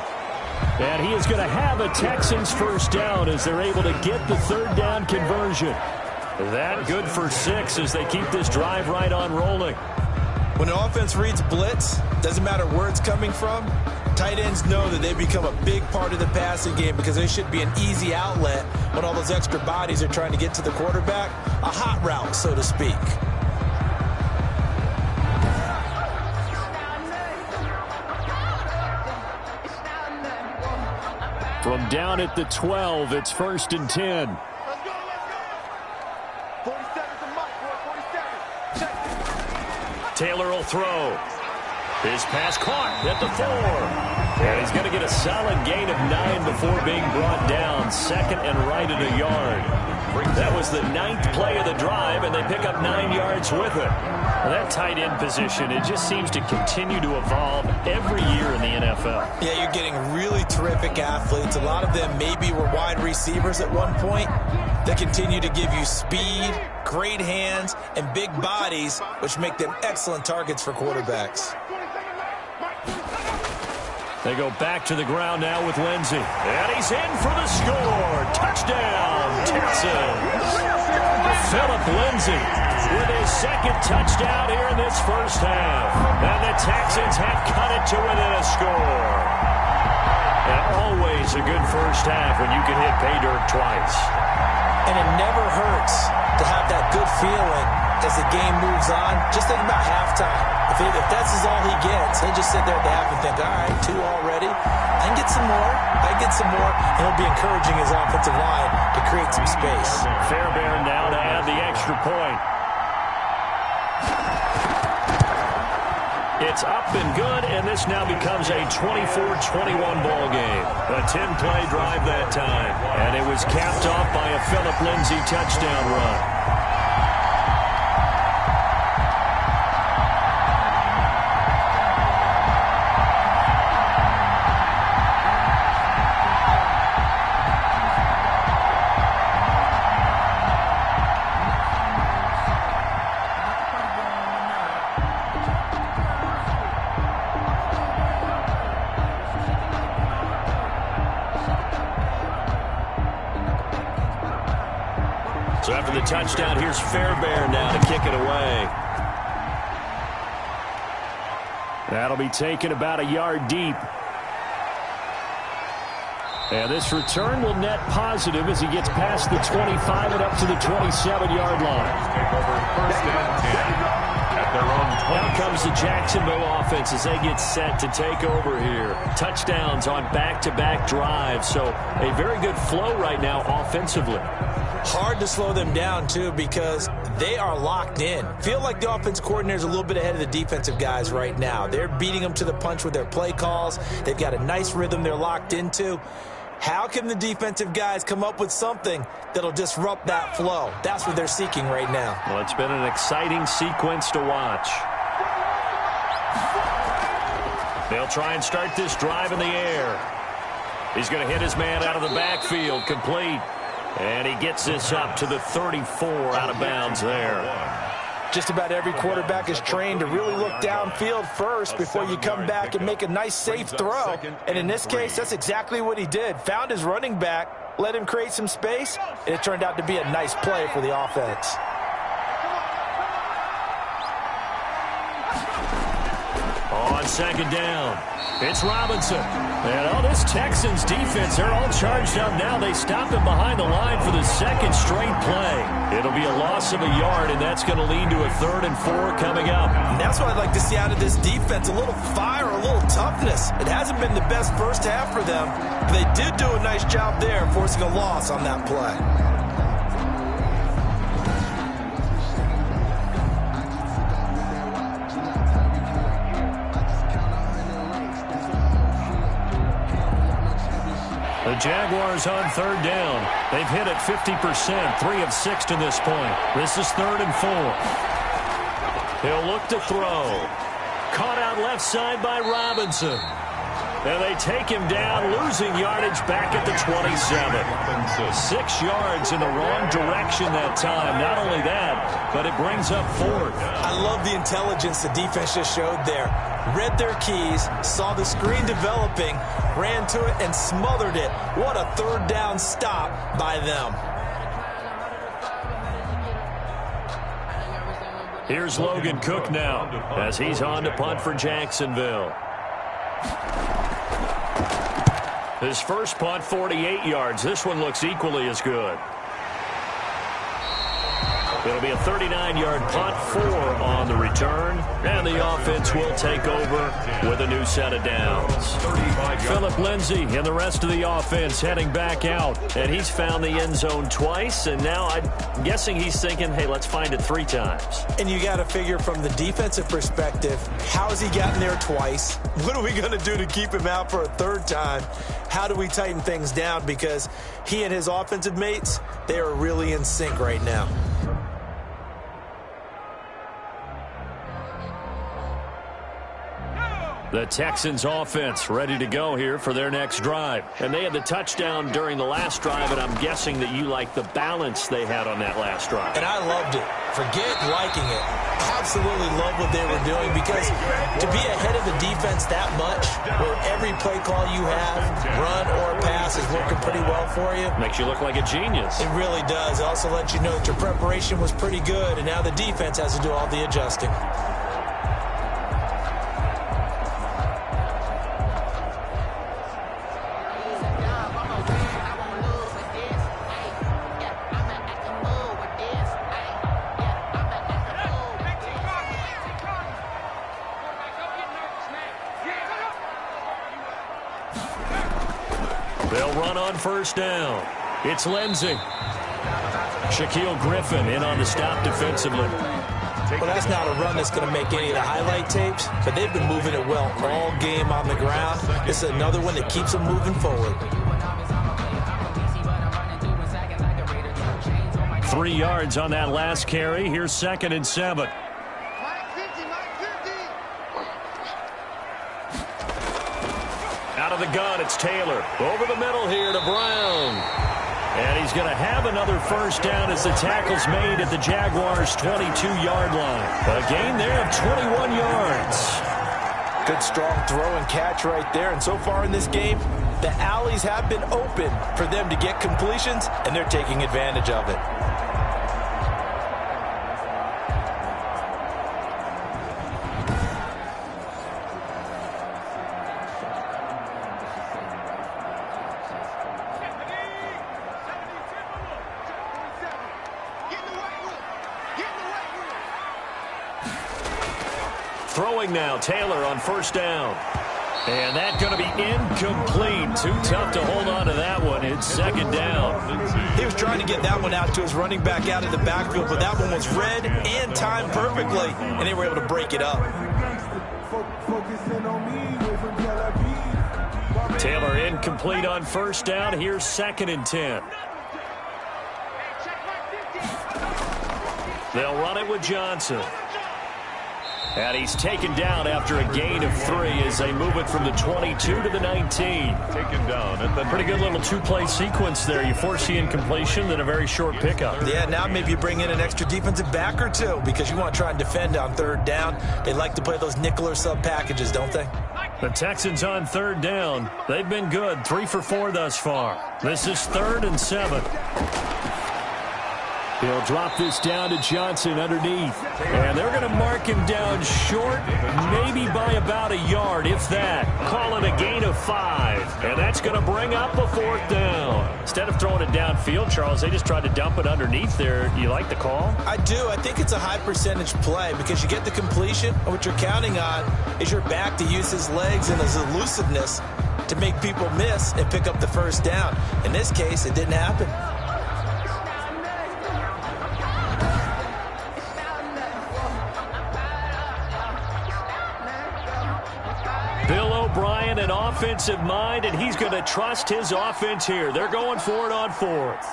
And he is going to have a Texans first down as they're able to get the third down conversion. That good for 6 as they keep this drive right on rolling. When an offense reads blitz, doesn't matter where it's coming from, tight ends know that they become a big part of the passing game because they should be an easy outlet when all those extra bodies are trying to get to the quarterback. A hot route, so to speak. From down at the 12, it's 1st and 10. Taylor will throw. His pass caught at the 4. And he's going to get a solid gain of 9 before being brought down. 2nd and right at a yard. That was the 9th play of the drive, and they pick up 9 yards with it. Well, that tight end position, it just seems to continue to evolve every year in the NFL. Yeah, you're getting really terrific athletes. A lot of them maybe were wide receivers at one point. They continue to give you speed, great hands, and big bodies, which make them excellent targets for quarterbacks. They go back to the ground now with Lindsey. And he's in for the score. Touchdown, Texans. Philip Lindsey with his 2nd touchdown here in this first half. And the Texans have cut it to within a score. And always a good first half when you can hit pay dirt twice. And it never hurts to have that good feeling as the game moves on. Just think about halftime. If that's all he gets, he'll just sit there at the half and think, all right, 2 already. I can get some more. I can get some more. And he'll be encouraging his offensive line to create some space. Fairbairn now to add the extra point. It's up and good, and this now becomes a 24-21 ball game. A 10-play drive that time. And it was capped off by a Philip Lindsey touchdown run. So after the touchdown, here's Fairbairn now to kick it away. That'll be taken about a yard deep. And this return will net positive as he gets past the 25 and up to the 27-yard line. Take over 1st and 10 at their own 20. Now comes the Jacksonville offense as they get set to take over here. Touchdowns on back-to-back drives, so a very good flow right now offensively. Hard to slow them down, too, because they are locked in. Feel like the offense coordinator is a little bit ahead of the defensive guys right now. They're beating them to the punch with their play calls. They've got a nice rhythm they're locked into. How can the defensive guys come up with something that'll disrupt that flow? That's what they're seeking right now. Well, it's been an exciting sequence to watch. They'll try and start this drive in the air. He's going to hit his man out of the backfield, complete. And he gets this up to the 34 out of bounds there. Just about every quarterback is trained to really look downfield first before you come back and make a nice, safe throw. And in this case, that's exactly what he did. Found his running back, let him create some space, and it turned out to be a nice play for the offense. On 2nd down, it's Robinson. And this Texans defense, they're all charged up now. They stop him behind the line for the 2nd straight play. It'll be a loss of a yard, and that's going to lead to a 3rd and 4 coming up. And that's what I'd like to see out of this defense, a little fire, a little toughness. It hasn't been the best first half for them, but they did do a nice job there forcing a loss on that play. The The Jaguars on third down. They've hit it 50%, 3 of 6 to this point. This is 3rd and 4. He'll look to throw. Caught out left side by Robinson. And they take him down, losing yardage back at the 27. 6 yards in the wrong direction that time. Not only that, but it brings up 4th. I love the intelligence the defense just showed there. Read their keys, saw the screen developing, ran to it, and smothered it. What a 3rd down stop by them. Here's Logan Cook now as he's on to punt for Jacksonville. His first punt, 48 yards. This one looks equally as good. It'll be a 39-yard punt, 4 on the return, and the offense will take over with a new set of downs. Phillip Lindsay and the rest of the offense heading back out, and he's found the end zone twice, and now I'm guessing he's thinking, hey, let's find it 3 times. And you got to figure from the defensive perspective, how has he gotten there twice? What are we going to do to keep him out for a 3rd time? How do we tighten things down? Because he and his offensive mates, they are really in sync right now. The Texans offense ready to go here for their next drive. And they had the touchdown during the last drive, and I'm guessing that you like the balance they had on that last drive. And I loved it. Forget liking it. Absolutely love what they were doing, because to be ahead of the defense that much, where every play call you have, run or pass, is working pretty well for you. Makes you look like a genius. It really does. It also lets you know that your preparation was pretty good, and now the defense has to do all the adjusting. They'll run on first down. It's Lindsay. Shaquille Griffin in on the stop defensively. Well, that's not a run that's going to make any of the highlight tapes, but they've been moving it well all game on the ground. This is another one that keeps them moving forward. 3 yards on that last carry. Here's 2nd and 7. Out of the gun, it's Taylor. Over the middle here to Brown. And he's going to have another first down as the tackle's made at the Jaguars' 22-yard line. A gain there of 21 yards. Good strong throw and catch right there. And so far in this game, the alleys have been open for them to get completions, and they're taking advantage of it. Throwing now, Taylor on first down. And that's going to be incomplete. Too tough to hold on to that one. It's 2nd down. He was trying to get that one out to his running back out of the backfield, but that one was read and timed perfectly, and they were able to break it up. Taylor incomplete on first down. Here's 2nd and 10. They'll run it with Johnson. And he's taken down after a gain of 3 as they move it from the 22 to the 19. Taken down at the pretty good little 2-play sequence there. You force the incompletion, then a very short pickup. Yeah, now maybe you bring in an extra defensive back or 2 because you want to try and defend on 3rd down. They like to play those nickel or sub packages, don't they? The Texans on 3rd down. They've been good, 3 for 4 thus far. This is 3rd and 7. He'll drop this down to Johnson underneath. And they're going to mark him down short, maybe by about a yard, if that. Call it a gain of 5. And that's going to bring up a 4th down. Instead of throwing it downfield, Charles, they just tried to dump it underneath there. You like the call? I do. I think it's a high percentage play because you get the completion, and what you're counting on is your back to use his legs and his elusiveness to make people miss and pick up the first down. In this case, it didn't happen. Bill O'Brien an offensive mind, and he's going to trust his offense here. They're going for it on fourth.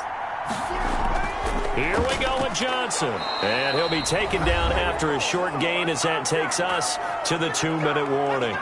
Here we go with Johnson. And he'll be taken down after a short gain as that takes us to the 2-minute warning.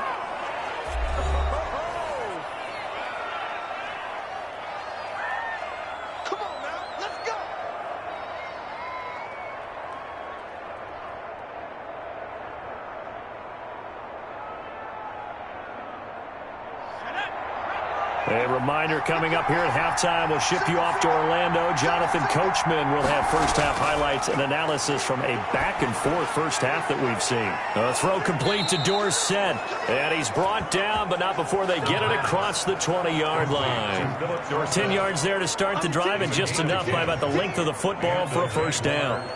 A reminder coming up here at halftime, we'll ship you off to Orlando. Jonathan Coachman will have first-half highlights and analysis from a back-and-forth first half that we've seen. A throw complete to Dorsett. And he's brought down, but not before they get it across the 20-yard line. 10 yards there to start the drive, and just enough by about the length of the football for a first down.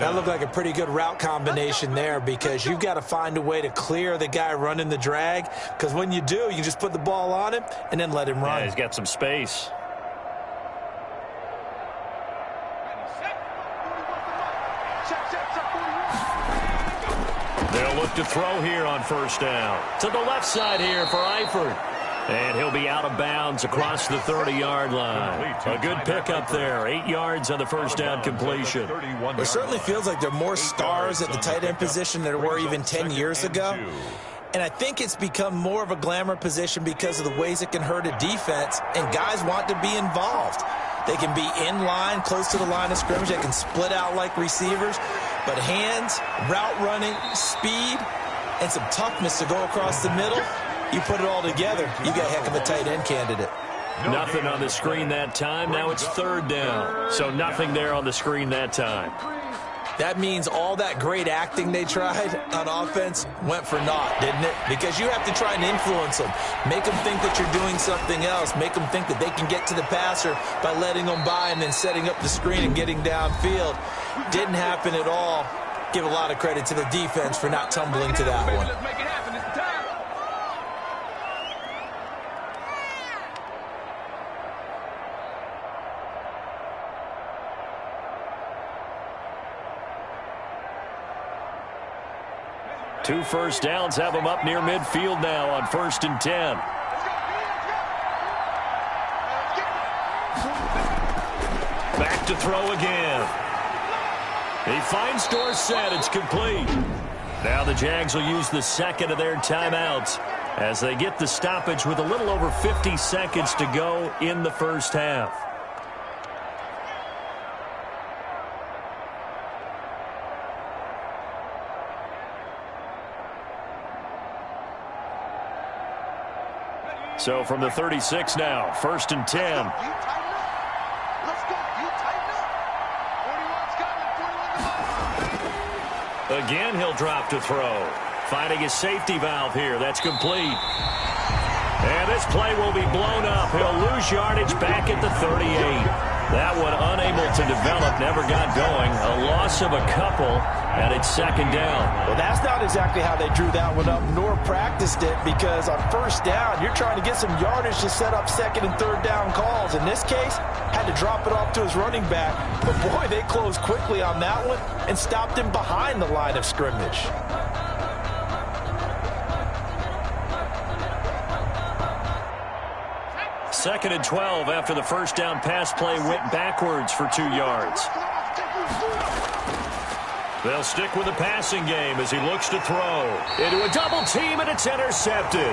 That looked like a pretty good route combination there because you've got to find a way to clear the guy running the drag, because when you do, you just put the ball on him and then let him run. Yeah, he's got some space. They'll look to throw here on first down. To the left side here for Eifert. And he'll be out of bounds across the 30-yard line. A good pickup there. 8 yards on the first down completion. It certainly feels like there are more stars at the tight end position than there were even 10 years ago. And I think it's become more of a glamour position because of the ways it can hurt a defense, and guys want to be involved. They can be in line, close to the line of scrimmage. They can split out like receivers. But hands, route running, speed, and some toughness to go across the middle, you put it all together, you got a heck of a tight end candidate. Nothing on the screen that time. Now it's third down. So nothing there on the screen that time. That means all that great acting they tried on offense went for naught, didn't it? Because you have to try and influence them. Make them think that you're doing something else. Make them think that they can get to the passer by letting them by and then setting up the screen and getting downfield. Didn't happen at all. Give a lot of credit to the defense for not tumbling to that one. Two first downs have them up near midfield now on 1st and 10. Back to throw again. He finds Dorsett. It's complete. Now the Jags will use the second of their timeouts as they get the stoppage with a little over 50 seconds to go in the first half. So from the 36 now, 1st and 10. Again, he'll drop to throw. Finding his safety valve here. That's complete. And this play will be blown up. He'll lose yardage back at the 38. That one unable to develop, never got going. A loss of a couple, and it's second down. Well, that's not exactly how they drew that one up, nor practiced it, because on first down, you're trying to get some yardage to set up second and third down calls. In this case, had to drop it off to his running back. But, boy, they closed quickly on that one and stopped him behind the line of scrimmage. Second and 12 after the first down pass play went backwards for 2 yards. They'll stick with the passing game as he looks to throw. Into a double team, and it's intercepted.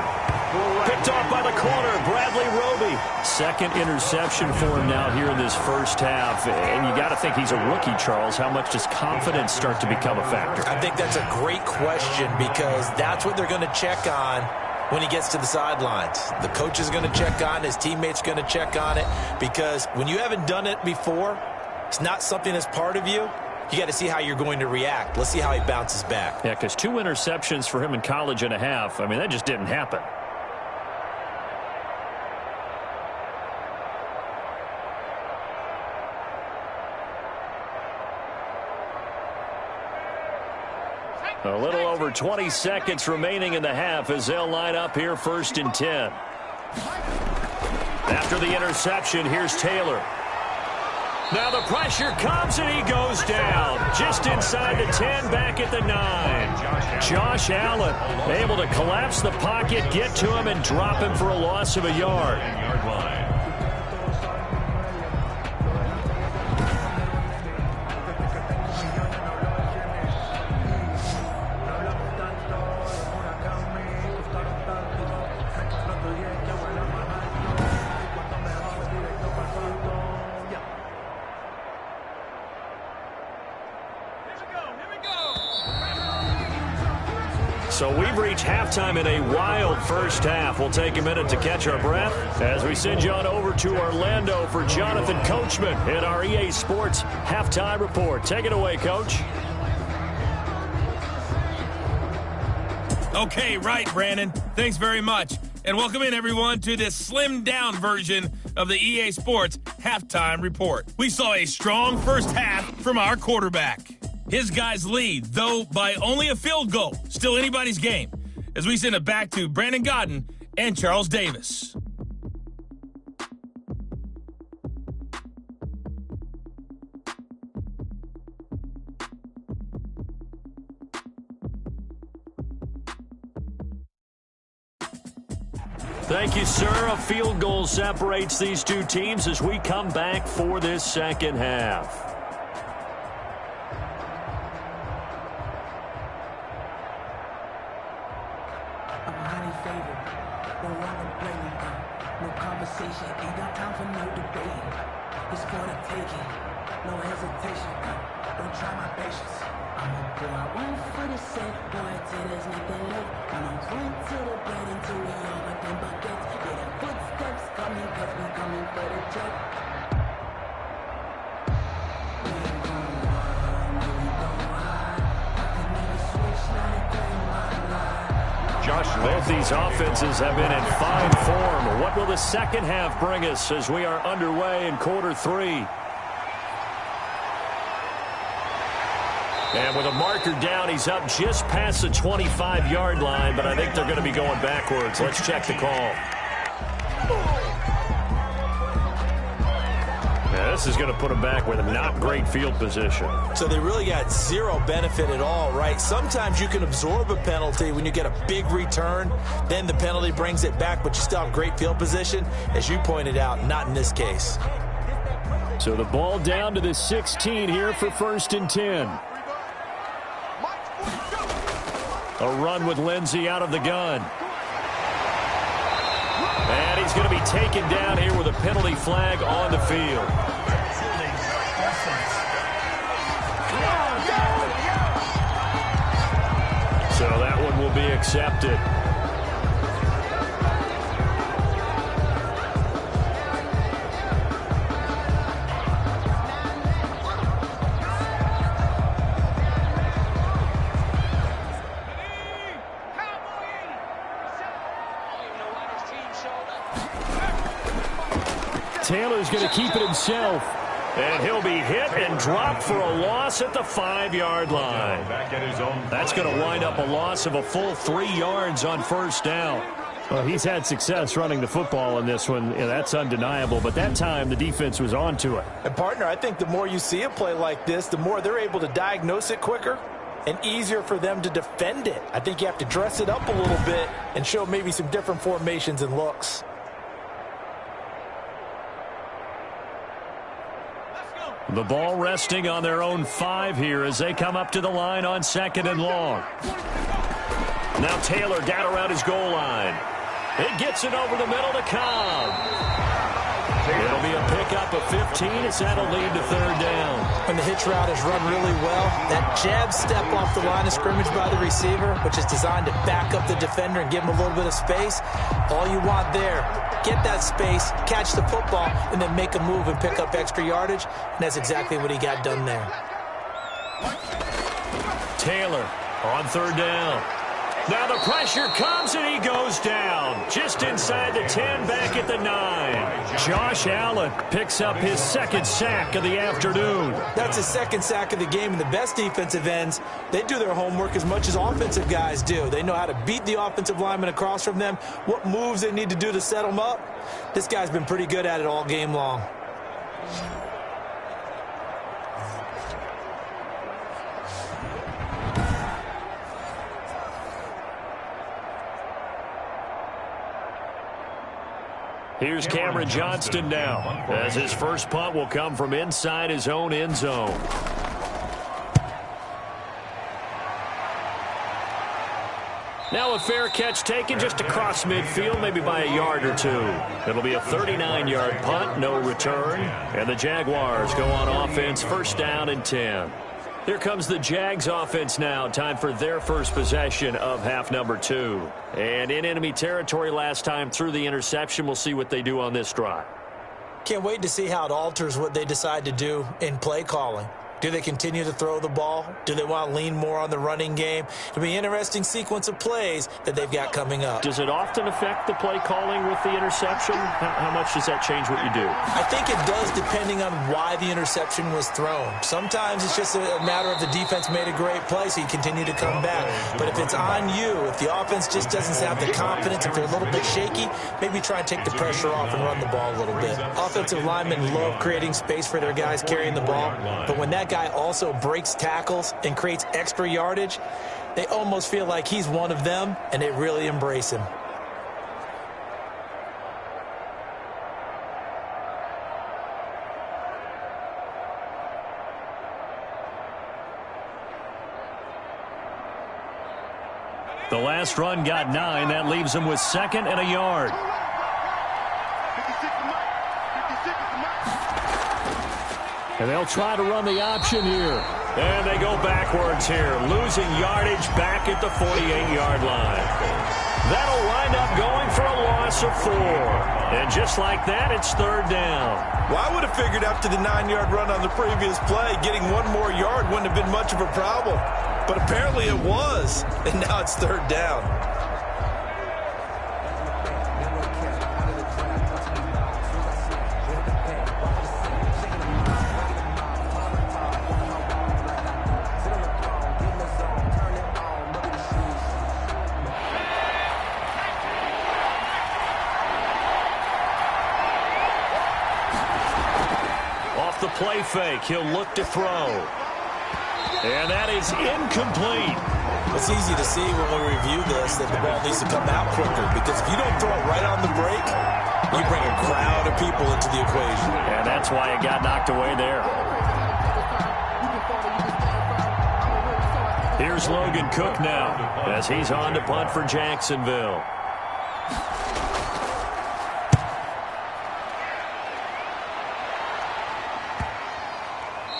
Picked off by the corner, Bradley Roby. Second interception for him now here in this first half. And you got to think he's a rookie, Charles. How much does confidence start to become a factor? I think that's a great question because that's what they're going to check on when he gets to the sidelines. The coach is going to check on it. His teammates going to check on it, because when you haven't done it before, it's not something that's part of you. You got to see how you're going to react. Let's see how he bounces back. Yeah, because 2 interceptions for him in college and a half. I mean, that just didn't happen. A little over 20 seconds remaining in the half as they'll line up here 1st and 10. After the interception, here's Taylor. Now the pressure comes and he goes down. Just inside the 10, back at the 9. Josh Allen able to collapse the pocket, get to him, and drop him for a loss of a yard. So we've reached halftime in a wild first half. We'll take a minute to catch our breath as we send you on over to Orlando for Jonathan Coachman in our EA Sports Halftime Report. Take it away, Coach. Okay, right, Brandon. Thanks very much. And welcome in, everyone, to this slimmed-down version of the EA Sports Halftime Report. We saw a strong first half from our quarterback. His guys lead, though by only a field goal. Still anybody's game, as we send it back to Brandon Godden and Charles Davis. Thank you, sir. A field goal separates these two teams as we come back for this second half. Both these offenses have been in fine form. What will the second half bring us as we are underway in quarter three? And with a marker down, he's up just past the 25-yard line, but I think they're going to be going backwards. Let's check the call. Now, this is going to put them back with a not great field position. So they really got zero benefit at all, right? Sometimes you can absorb a penalty when you get a big return. Then the penalty brings it back, but you still have great field position. As you pointed out, not in this case. So the ball down to the 16 here for 1st and 10. A run with Lindsey out of the gun. And he's going to be taken down here with a penalty flag on the field. So that one will be accepted. Taylor's going to keep it himself. And he'll be hit and dropped for a loss at the 5-yard line. That's going to wind up a loss of a full 3 yards on 1st down. Well, he's had success running the football in this one. Yeah, that's undeniable. But that time, the defense was on to it. And, partner, I think the more you see a play like this, the more they're able to diagnose it quicker and easier for them to defend it. I think you have to dress it up a little bit and show maybe some different formations and looks. The ball resting on their own 5 here as they come up to the line on 2nd and long. Now Taylor down around his goal line. It gets it over the middle to Cobb. It'll be a pickup of 15 as that'll lead to 3rd down. When the hitch route is run really well, that jab step off the line of scrimmage by the receiver, which is designed to back up the defender and give him a little bit of space, all you want there, get that space, catch the football, and then make a move and pick up extra yardage, and that's exactly what he got done there. Taylor on 3rd down. Now the pressure comes and he goes down. Just inside the 10, back at the 9. Josh Allen picks up his 2nd sack of the afternoon. That's his 2nd sack of the game, and the best defensive ends, they do their homework as much as offensive guys do. They know how to beat the offensive lineman across from them, what moves they need to do to set them up. This guy's been pretty good at it all game long. Here's Cameron Johnston now, as his first punt will come from inside his own end zone. Now a fair catch taken just across midfield, maybe by a yard or two. It'll be a 39-yard punt, no return. And the Jaguars go on offense, first down and 10. Here comes the Jags offense now. Time for their first possession of half number 2. And in enemy territory last time through the interception. We'll see what they do on this drive. Can't wait to see how it alters what they decide to do in play calling. Do they continue to throw the ball? Do they want to lean more on the running game? It'll be an interesting sequence of plays that they've got coming up. Does it often affect the play calling with the interception? How much does that change what you do? I think it does, depending on why the interception was thrown. Sometimes it's just a matter of the defense made a great play, so you continue to come back. But if it's on you, if the offense just doesn't have the confidence, if they're a little bit shaky, maybe try and take the pressure off and run the ball a little bit. Offensive linemen love creating space for their guys carrying the ball, but when that guy also breaks tackles and creates extra yardage, they almost feel like he's one of them, and they really embrace him. The last run got 9. That leaves him with 2nd and a yard. And they'll try to run the option here. And they go backwards here, losing yardage back at the 48-yard line. That'll wind up going for a loss of 4. And just like that, it's 3rd down. Well, I would have figured after the 9-yard run on the previous play, getting 1 more yard wouldn't have been much of a problem. But apparently it was, and now it's 3rd down. Play fake. He'll look to throw. And that is incomplete. It's easy to see when we review this that the ball needs to come out quicker, because if you don't throw it right on the break, you bring a crowd of people into the equation. And that's why it got knocked away there. Here's Logan Cook now as he's on to punt for Jacksonville.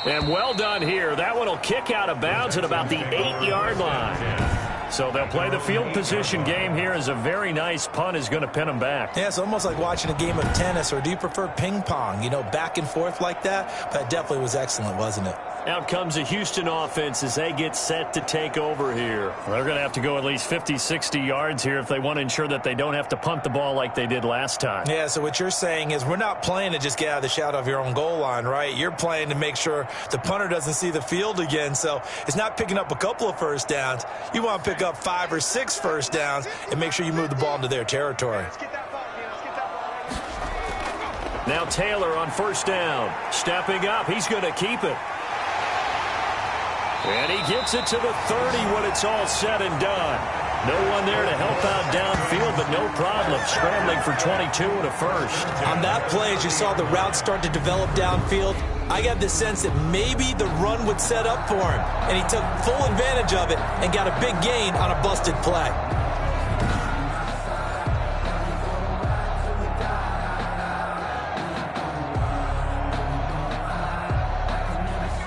And well done here. That one will kick out of bounds at about the 8-yard line. So they'll play the field position game here as a very nice punt is going to pin them back. Yeah, it's almost like watching a game of tennis, or do you prefer ping pong? You know, back and forth like that? But it definitely was excellent, wasn't it? Out comes the Houston offense as they get set to take over here. They're going to have to go at least 50, 60 yards here if they want to ensure that they don't have to punt the ball like they did last time. Yeah, so what you're saying is we're not playing to just get out of the shadow of your own goal line, right? You're playing to make sure the punter doesn't see the field again. So it's not picking up a couple of first downs. You want to pick up 5 or 6 first downs and make sure you move the ball into their territory. Now Taylor on first down. Stepping up. He's going to keep it. And he gets it to the 30 when it's all said and done. No one there to help out downfield, but no problem scrambling for 22 and a first. On that play, as you saw the route start to develop downfield, I got the sense that maybe the run would set up for him. And he took full advantage of it and got a big gain on a busted play.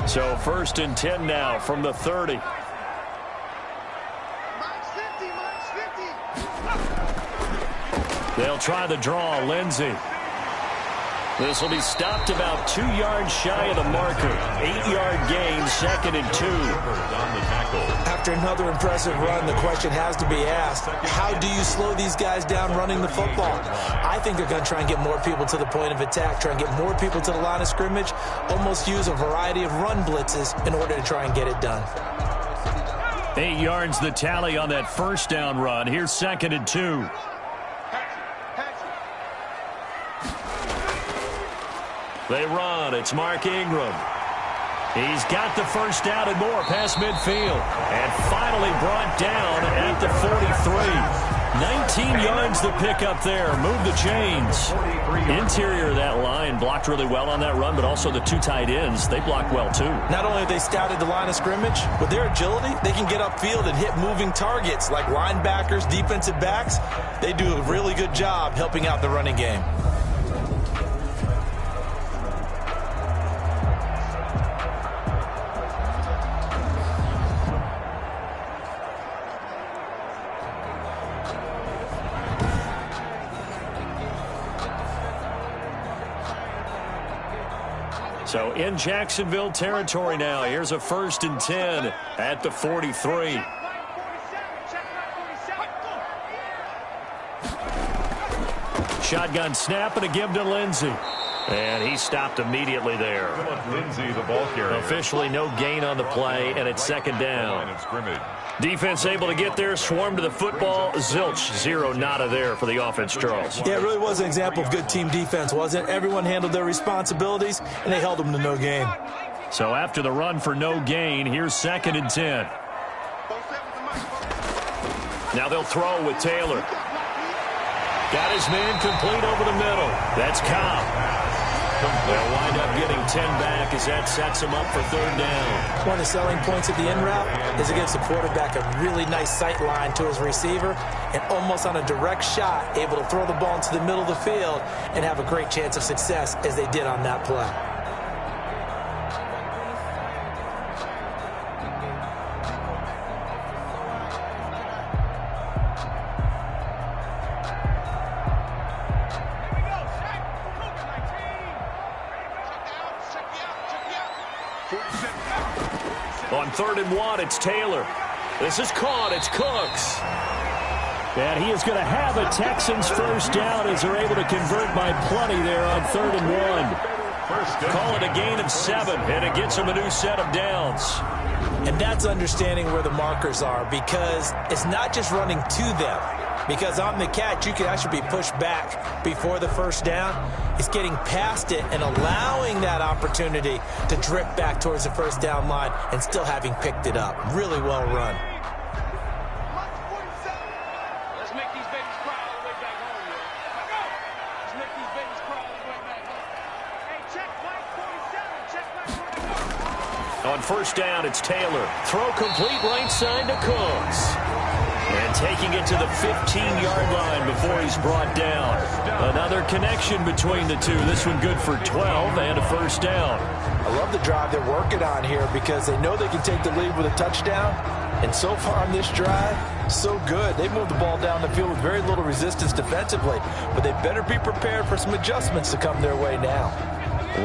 So 1st and 10 now from the 30. They'll try the draw, Lindsey. This will be stopped about 2 yards shy of the marker. 8-yard gain, 2nd and 2. After another impressive run, the question has to be asked, how do you slow these guys down running the football? I think they're going to try and get more people to the point of attack, try and get more people to the line of scrimmage, almost use a variety of run blitzes in order to try and get it done. 8 yards the tally on that first down run. Here's 2nd and 2. They run. It's Mark Ingram. He's got the first down and more past midfield. And finally brought down at the 43. 19 yards to pick up there. Move the chains. Interior of that line blocked really well on that run, but also the two tight ends, they blocked well too. Not only have they scouted the line of scrimmage, with their agility, they can get upfield and hit moving targets like linebackers, defensive backs. They do a really good job helping out the running game. So in Jacksonville territory now. Here's a 1st and 10 at the 43. Shotgun snap and a give to Lindsey. And he stopped immediately there. Lindsey, the ball carrier. Officially no gain on the play, and it's 2nd down. Defense able to get there, swarm to the football. Zilch, 0 nada there for the offense, Charles. Yeah, it really was an example of good team defense, wasn't it? Everyone handled their responsibilities, and they held them to no gain. So after the run for no gain, here's 2nd and 10. Now they'll throw with Taylor. Got his man complete over the middle. That's Cobb. They'll wind up getting 10 back as that sets him up for 3rd down. One of the selling points at the end route is it gives the quarterback a really nice sight line to his receiver and almost on a direct shot able to throw the ball into the middle of the field and have a great chance of success as they did on that play. On 3rd and 1, it's Taylor. This is caught. It's Cooks. And he is going to have a Texans 1st down as they're able to convert by plenty there on 3rd and 1. Call it a gain of 7, and it gets him a new set of downs. And that's understanding where the markers are, because it's not just running to them. Because on the catch, you can actually be pushed back before the 1st down. It's getting past it and allowing that opportunity to drip back towards the 1st down line and still having picked it up. Really well run. Let's make these babies cry all the way back home, yo. Let's make these babies cry all the way back home. Hey, check Mike 47. Check Mike 47. On 1st down, it's Taylor. Throw complete right side to Cooks. And taking it to the 15-yard line before he's brought down. Another connection between the two. This one good for 12 and a 1st down. I love the drive they're working on here because they know they can take the lead with a touchdown. And so far on this drive, so good. They moved the ball down the field with very little resistance defensively. But they better be prepared for some adjustments to come their way now.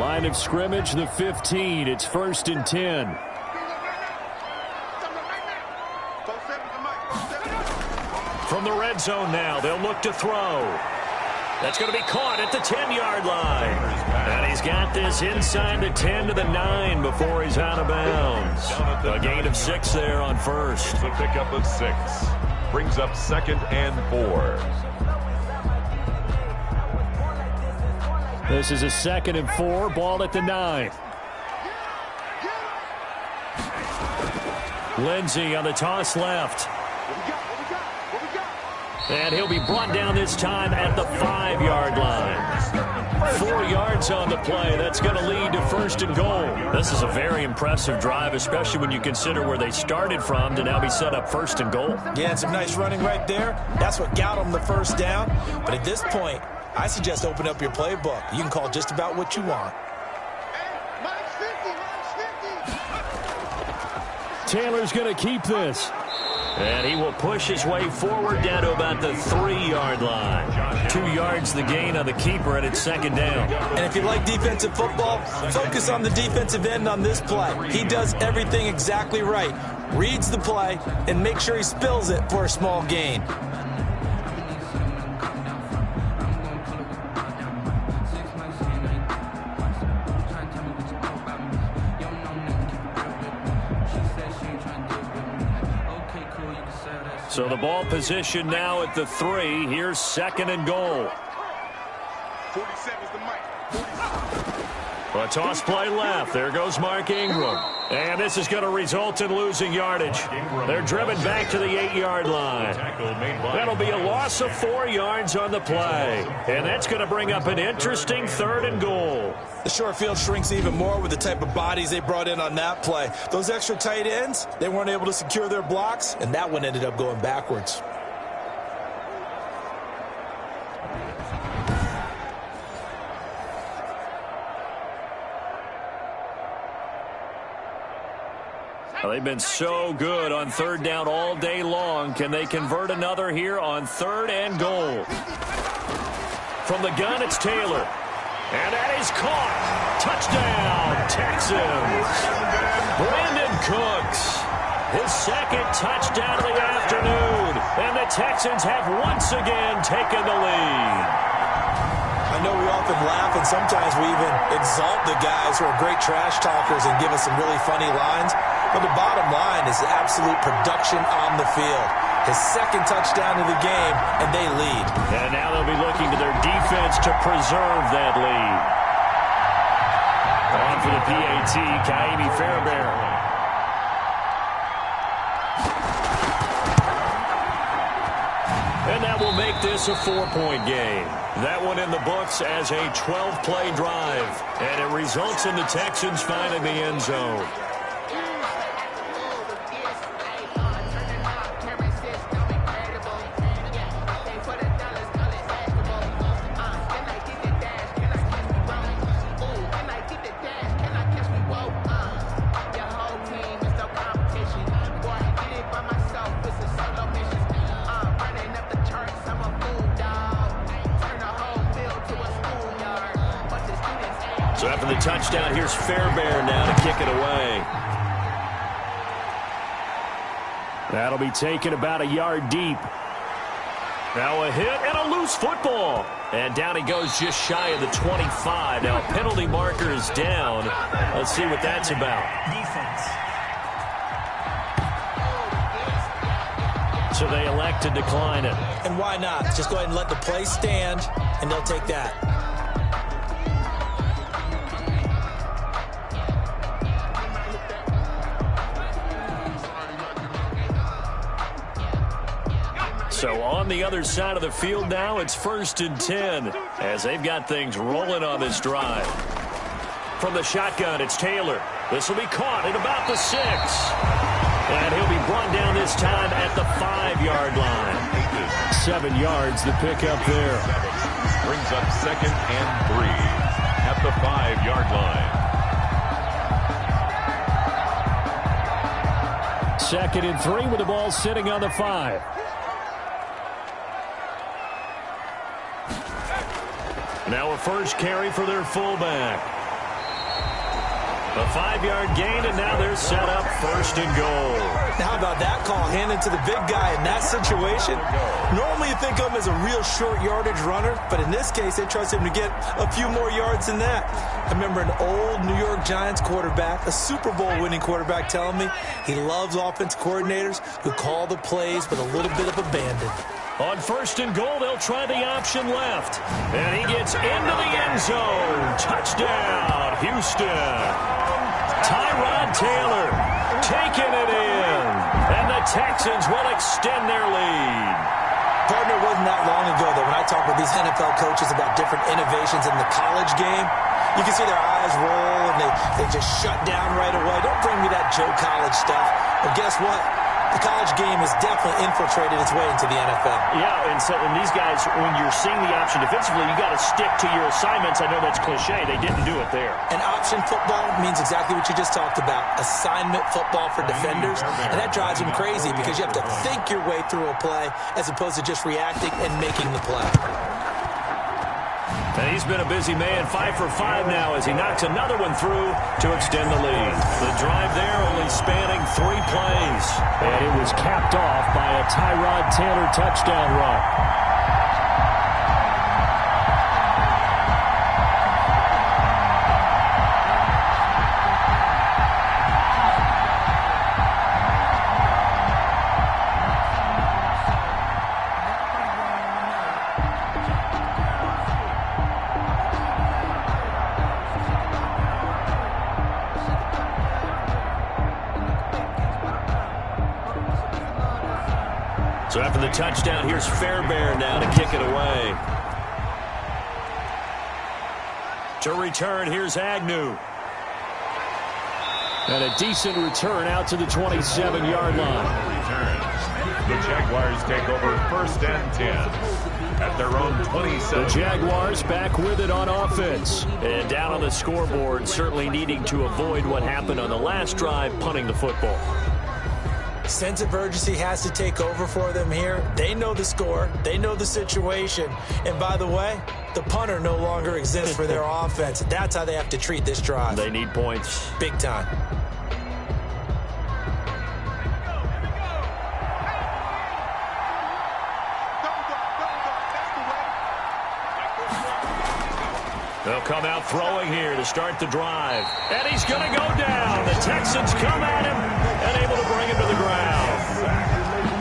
Line of scrimmage, the 15. It's 1st and 10. From the red zone now, they'll look to throw. That's going to be caught at the 10-yard line. And he's got this inside the 10 to the 9 before he's out of bounds. A gain of 6 there on 1st. It's a pickup of 6. Brings up 2nd and 4. This is a 2nd and 4, ball at the 9. Lindsey on the toss left. And he'll be brought down this time at the 5-yard line. 4 yards on the play. That's going to lead to 1st and goal. This is a very impressive drive, especially when you consider where they started from to now be set up 1st and goal. Yeah, and some nice running right there. That's what got them the 1st down. But at this point, I suggest open up your playbook. You can call just about what you want. Taylor's going to keep this. And he will push his way forward down to about the 3-yard line. 2 yards the gain on the keeper, and it's 2nd down. And if you like defensive football, focus on the defensive end on this play. He does everything exactly right. Reads the play and makes sure he spills it for a small gain. So the ball position now at the 3. Here's 2nd and goal. 47's the mic. A toss play left. There goes Mark Ingram. And this is going to result in losing yardage. They're driven back to the 8-yard line. That'll be a loss of 4 yards on the play. And that's going to bring up an interesting 3rd and goal. The short field shrinks even more with the type of bodies they brought in on that play. Those extra tight ends, they weren't able to secure their blocks, and that one ended up going backwards. Well, they've been so good on 3rd down all day long. Can they convert another here on 3rd and goal? From the gun, it's Taylor. And that is caught. Touchdown, Texans. Brandon Cooks, his 2nd touchdown of the afternoon. And the Texans have once again taken the lead. I know we often laugh, and sometimes we even exalt the guys who are great trash talkers and give us some really funny lines. But the bottom line is absolute production on the field. His 2nd touchdown of the game, and they lead. And now they'll be looking to their defense to preserve that lead. On for the PAT, Kaimi Fairbairn. And that will make this a 4-point game. That one in the books as a 12-play drive. And it results in the Texans finding the end zone. So after the touchdown, here's Fairbairn now to kick it away. That'll be taken about a yard deep. Now a hit and a loose football. And down he goes just shy of the 25. Now a penalty marker is down. Let's see what that's about. Defense. So they elect to decline it. And why not? Just go ahead and let the play stand, and they'll take that. So on the other side of the field now, it's 1st and 10 as they've got things rolling on this drive. From the shotgun, it's Taylor. This will be caught at about the 6. And he'll be brought down this time at the 5-yard line. 7 yards, the pickup there. Brings up 2nd and 3 at the 5-yard line. 2nd and 3 with the ball sitting on the 5. Now a first carry for their fullback. A 5-yard gain, and now they're set up 1st and goal. Now how about that call? Handing to the big guy in that situation. Normally you think of him as a real short yardage runner, but in this case they trust him to get a few more yards than that. I remember an old New York Giants quarterback, a Super Bowl winning quarterback, telling me he loves offense coordinators who call the plays with a little bit of abandon. On 1st and goal, they'll try the option left. And he gets into the end zone. Touchdown, Houston. Tyrod Taylor taking it in. And the Texans will extend their lead. Partner, it wasn't that long ago that when I talk with these NFL coaches about different innovations in the college game, you can see their eyes roll and they just shut down right away. Don't bring me that Joe College stuff. Well, guess what? The college game has definitely infiltrated its way into the NFL. Yeah, and these guys, when you're seeing the option defensively, you got to stick to your assignments. I know that's cliche. They didn't do it there. And option football means exactly what you just talked about, assignment football for defenders. And that drives them crazy because you have to think your way through a play as opposed to just reacting and making the play. And he's been a busy man, 5 for 5 now as he knocks another one through to extend the lead. The drive there only spanning 3 plays. And it was capped off by a Tyrod Taylor touchdown run. So after the touchdown, here's Fairbairn now to kick it away. To return, here's Agnew. And a decent return out to the 27-yard line. The Jaguars take over 1st and 10 at their own 27. The Jaguars back with it on offense. And down on the scoreboard, certainly needing to avoid what happened on the last drive, punting the football. Sense of urgency has to take over for them here. They know the score. They know the situation. And by the way, the punter no longer exists for their offense. That's how they have to treat this drive. They need points. Big time. They'll come out throwing here to start the drive. And he's going to go down. The Texans come at him and able to bring him to the ground.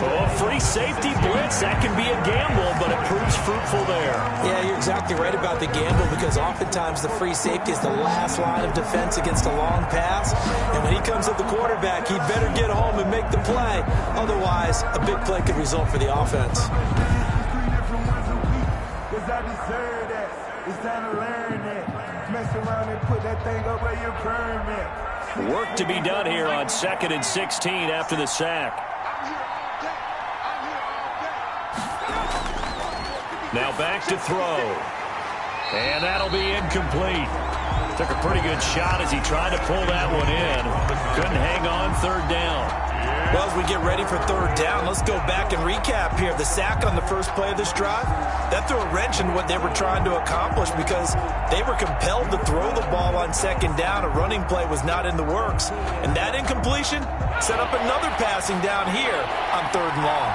Oh, free safety blitz. That can be a gamble, but it proves fruitful there. Yeah, you're exactly right about the gamble because oftentimes the free safety is the last line of defense against a long pass. And when he comes at the quarterback, he'd better get home and make the play. Otherwise, a big play could result for the offense. It's time to learn it. Mess around and put that thing up where you permit. Work to be done here on 2nd and 16 after the sack. Now back to throw. And that'll be incomplete. Took a pretty good shot as he tried to pull that one in. Couldn't hang on 3rd down. Well, as we get ready for 3rd down, let's go back and recap here. The sack on the first play of this drive, that threw a wrench in what they were trying to accomplish because they were compelled to throw the ball on 2nd down. A running play was not in the works. And that incompletion set up another passing down here on 3rd and long.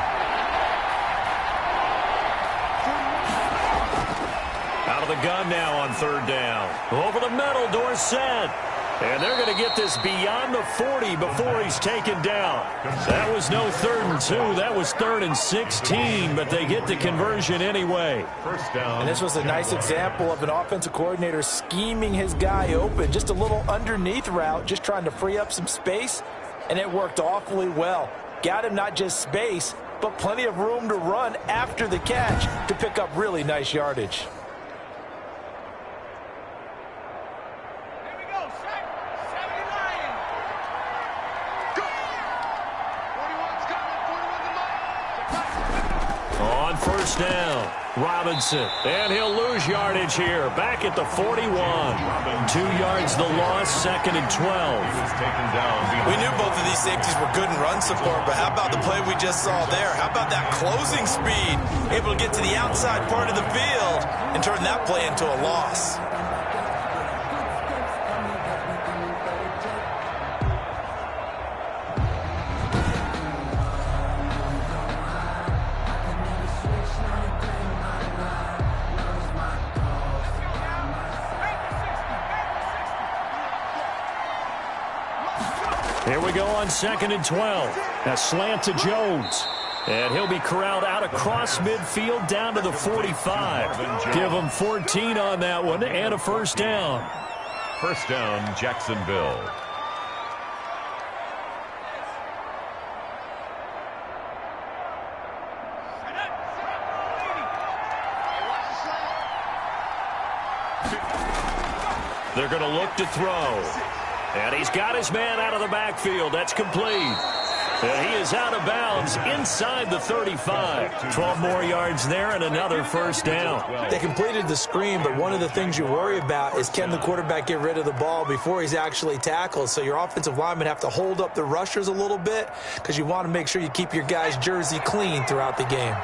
Out of the gun now on 3rd down. Over the middle, Dorsett. And they're going to get this beyond the 40 before he's taken down. That was no 3rd and 2. That was 3rd and 16, but they get the conversion anyway. 1st down. And this was a nice example of an offensive coordinator scheming his guy open. Just a little underneath route, just trying to free up some space, and it worked awfully well. Got him not just space, but plenty of room to run after the catch to pick up really nice yardage. Down. Robinson. And he'll lose yardage here. Back at the 41. 2 yards the loss, 2nd and 12. We knew both of these safeties were good in run support, but how about the play we just saw there? How about that closing speed? Able to get to the outside part of the field and turn that play into a loss. Here we go on 2nd and 12. A slant to Jones. And he'll be corralled out across midfield down to the 45. Give him 14 on that one and a 1st down. 1st down, Jacksonville. They're going to look to throw. And he's got his man out of the backfield. That's complete. And he is out of bounds inside the 35. 12 more yards there and another 1st down. They completed the screen, but one of the things you worry about is can the quarterback get rid of the ball before he's actually tackled. So your offensive linemen have to hold up the rushers a little bit because you want to make sure you keep your guy's jersey clean throughout the game.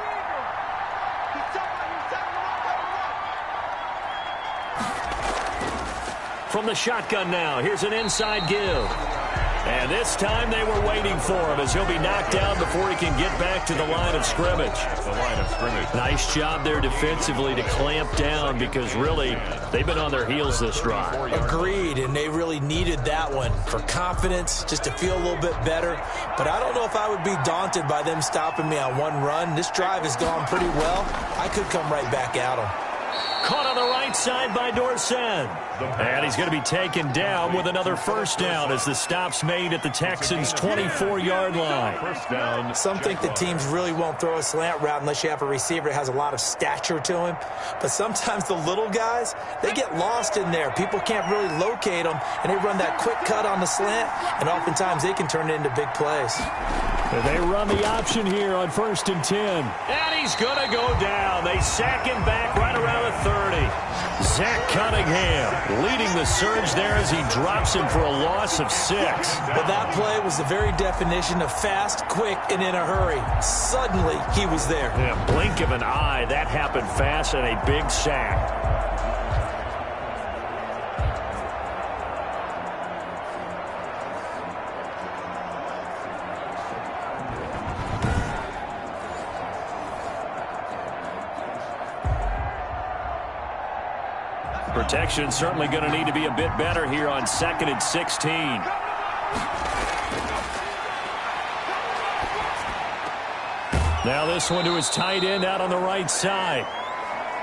From the shotgun now, here's an inside give. And this time they were waiting for him as he'll be knocked down before he can get back to the line of scrimmage. Nice job there defensively to clamp down because really they've been on their heels this drive. Agreed, and they really needed that one for confidence, just to feel a little bit better. But I don't know if I would be daunted by them stopping me on one run. This drive has gone pretty well. I could come right back at them. Caught on the right side by Dorsett. And he's going to be taken down with another first down as the stop's made at the Texans' 24-yard line. First down. Some think the teams really won't throw a slant route unless you have a receiver that has a lot of stature to him. But sometimes the little guys, they get lost in there. People can't really locate them, and they run that quick cut on the slant, and oftentimes they can turn it into big plays. They run the option here on 1st and 10. And he's going to go down. They sack him back right around the 30. Zach Cunningham leading the surge there as he drops him for a loss of 6. But that play was the very definition of fast, quick, and in a hurry. Suddenly, he was there. Yeah, blink of an eye. That happened fast and a big sack. Protection certainly going to need to be a bit better here on 2nd and 16. Now this one to his tight end out on the right side.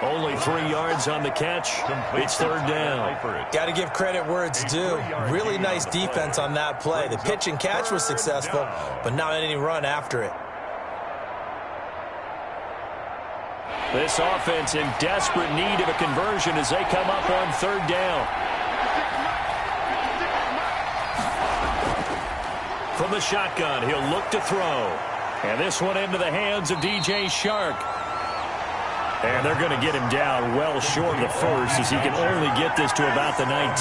Only 3 yards on the catch. It's 3rd down. Got to give credit where it's due. Really nice defense on that play. The pitch and catch was successful, but not any run after it. This offense in desperate need of a conversion as they come up on 3rd down. From the shotgun, he'll look to throw. And this one into the hands of DJ Shark. And they're going to get him down well short of the first as he can only get this to about the 19.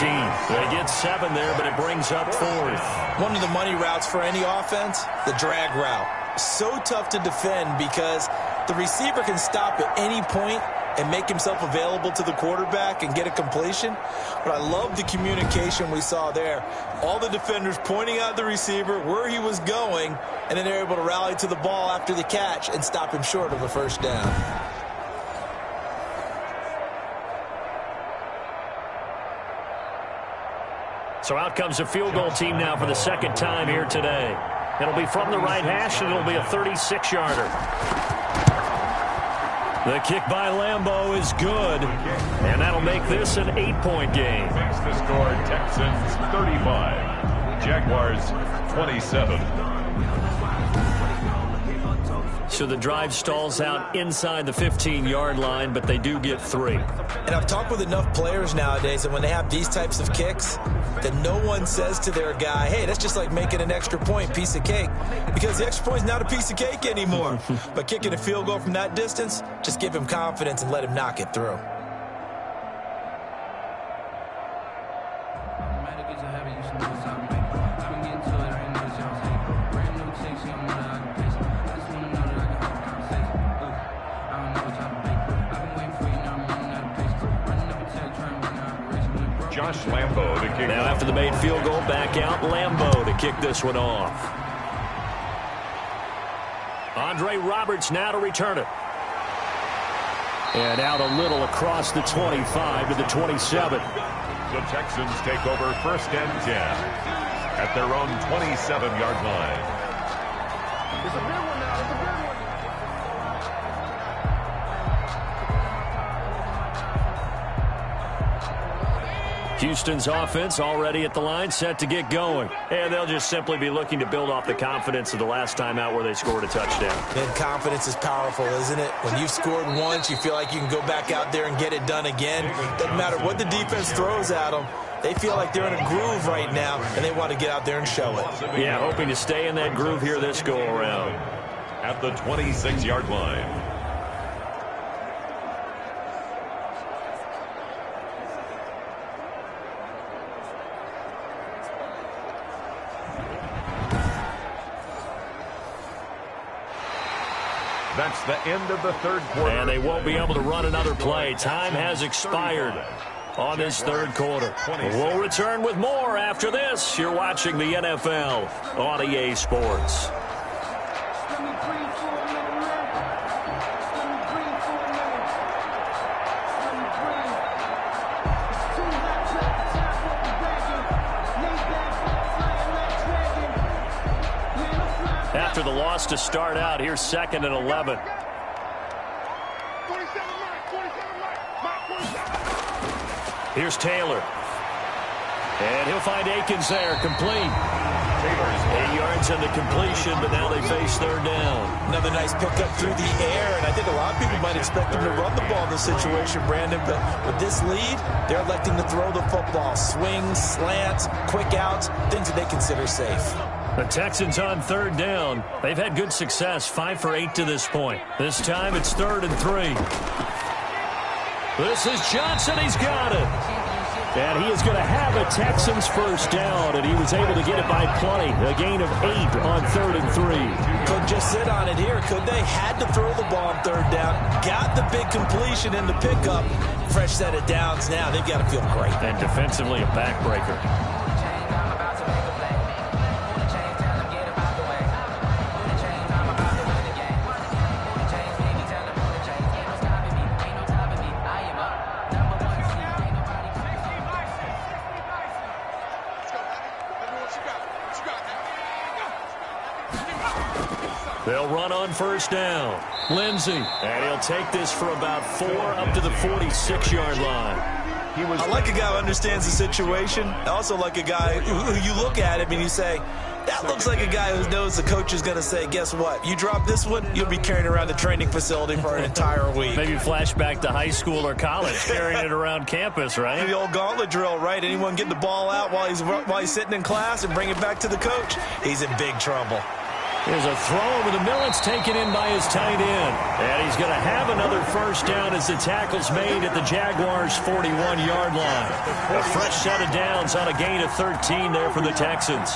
They get 7 there, but it brings up 4th. One of the money routes for any offense, the drag route. So tough to defend because the receiver can stop at any point and make himself available to the quarterback and get a completion. But I love the communication we saw there. All the defenders pointing out the receiver, where he was going, and then they're able to rally to the ball after the catch and stop him short of a first down. So out comes a field goal team now for the 2nd time here today. It'll be from the right hash, and it'll be a 36-yarder. The kick by Lambeau is good, and that'll make this an 8-point game. Makes the score Texans 35, Jaguars 27. So the drive stalls out inside the 15-yard line, but they do get 3. And I've talked with enough players nowadays that when they have these types of kicks, that no one says to their guy, hey, that's just like making an extra point, piece of cake. Because the extra point is not a piece of cake anymore. But kicking a field goal from that distance, just give him confidence and let him knock it through. Josh Lambeau to kick. Now after the made field goal, back out Lambeau to kick this one off. Andre Roberts now to return it. And out a little across the 25 to the 27. The Texans take over 1st and 10 at their own 27-yard line. It's a big one now. It's a big one. Houston's offense already at the line, set to get going. And they'll just simply be looking to build off the confidence of the last time out where they scored a touchdown. And confidence is powerful, isn't it? When you've scored once, you feel like you can go back out there and get it done again. Doesn't matter what the defense throws at them. They feel like they're in a groove right now, and they want to get out there and show it. Yeah, hoping to stay in that groove here this go-around. At the 26-yard line. That's the end of the 3rd quarter. And they won't be able to run another play. Time has expired on this 3rd quarter. We'll return with more after this. You're watching the NFL on EA Sports. After the loss to start out, here's 2nd and 11. 47 Mike, 47 Mike, Mike 47. Here's Taylor. And he'll find Akins there, complete. 8 yards on the completion, but now they face third down. Another nice pickup through the air, and I think a lot of people might expect them to run the ball in this situation, Brandon, but with this lead, they're electing to throw the football. Swings, slants, quick outs, things that they consider safe. The Texans on third down. They've had good success, 5 for 8 to this point. This time it's 3rd and 3. This is Johnson. He's got it. And he is going to have a Texans first down, and he was able to get it by plenty. A gain of 8 on 3rd and 3. Could just sit on it here, could they? Had to throw the ball on third down. Got the big completion in the pickup. Fresh set of downs now. They've got to feel great. And defensively, a backbreaker. They'll run on first down. Lindsey, and he'll take this for about 4 up to the 46-yard line. I like a guy who understands the situation. I also like a guy who you look at him and you say, that looks like a guy who knows the coach is going to say, guess what? You drop this one, you'll be carrying around the training facility for an entire week. Maybe flashback to high school or college, carrying it around campus, right? The old gauntlet drill, right? Anyone get the ball out while he's sitting in class and bring it back to the coach? He's in big trouble. There's a throw over the middle. It's taken in by his tight end. And he's going to have another first down as the tackle's made at the Jaguars' 41-yard line. A fresh set of downs on a gain of 13 there for the Texans.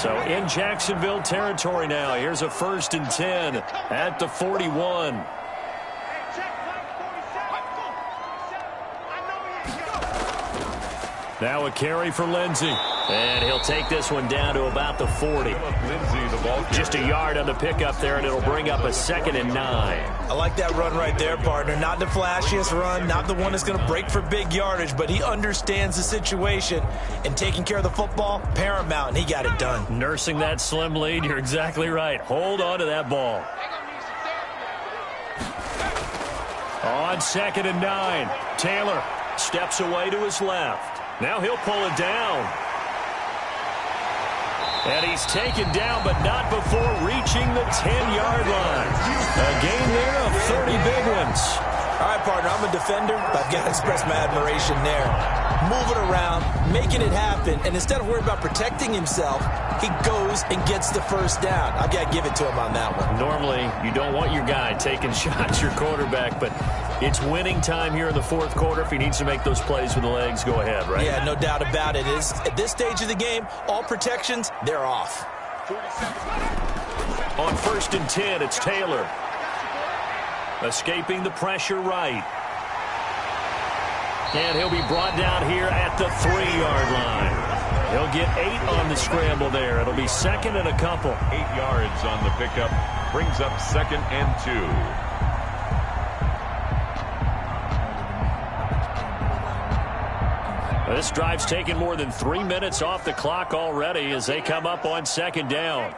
So in Jacksonville territory now. Here's a 1st and 10 at the 41. Now a carry for Lindsey. And he'll take this one down to about the 40. Just a yard on the pickup there, and it'll bring up a 2nd and 9. I like that run right there, partner. Not the flashiest run, not the one that's going to break for big yardage, but he understands the situation, and taking care of the football, paramount, and he got it done. Nursing that slim lead, you're exactly right. Hold on to that ball. On 2nd and 9, Taylor steps away to his left. Now he'll pull it down. And he's taken down, but not before reaching the 10-yard line. A gain there of 30 big ones. All right, partner, I'm a defender, but I've got to express my admiration there. Moving around, making it happen, and instead of worrying about protecting himself, he goes and gets the first down. I've got to give it to him on that one. Normally, you don't want your guy taking shots, your quarterback, but it's winning time here in the 4th quarter. If he needs to make those plays with the legs, go ahead, right? Yeah, no doubt about it. At this stage of the game, all protections, they're off. On 1st and 10, it's Taylor. Escaping the pressure right. And he'll be brought down here at the 3-yard line. He'll get 8 on the scramble there. It'll be 2nd and a couple. 8 yards on the pickup. Brings up 2nd and 2. This drive's taken more than 3 minutes off the clock already as they come up on 2nd down.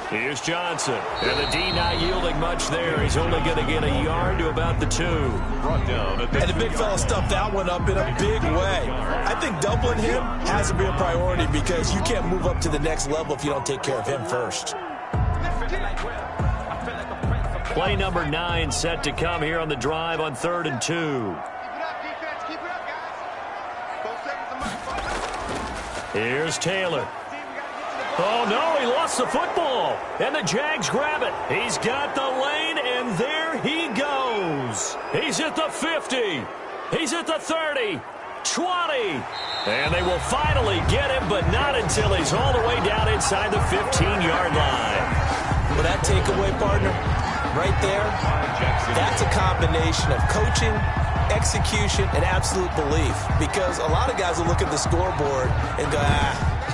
Here's Johnson. And the D not yielding much there. He's only going to get a yard to about the 2. Brought down at the and the big fella stuffed that one up in a big way. I think doubling him has to be a priority because you can't move up to the next level if you don't take care of him first. Play number 9 set to come here on the drive on 3rd and 2. Here's Taylor. Oh, no, he lost the football. And the Jags grab it. He's got the lane, and there he goes. He's at the 50. He's at the 30. 20. And they will finally get him, but not until he's all the way down inside the 15-yard line. Well, that takeaway, partner, right there, that's a combination of coaching, execution, and absolute belief. Because a lot of guys will look at the scoreboard and go,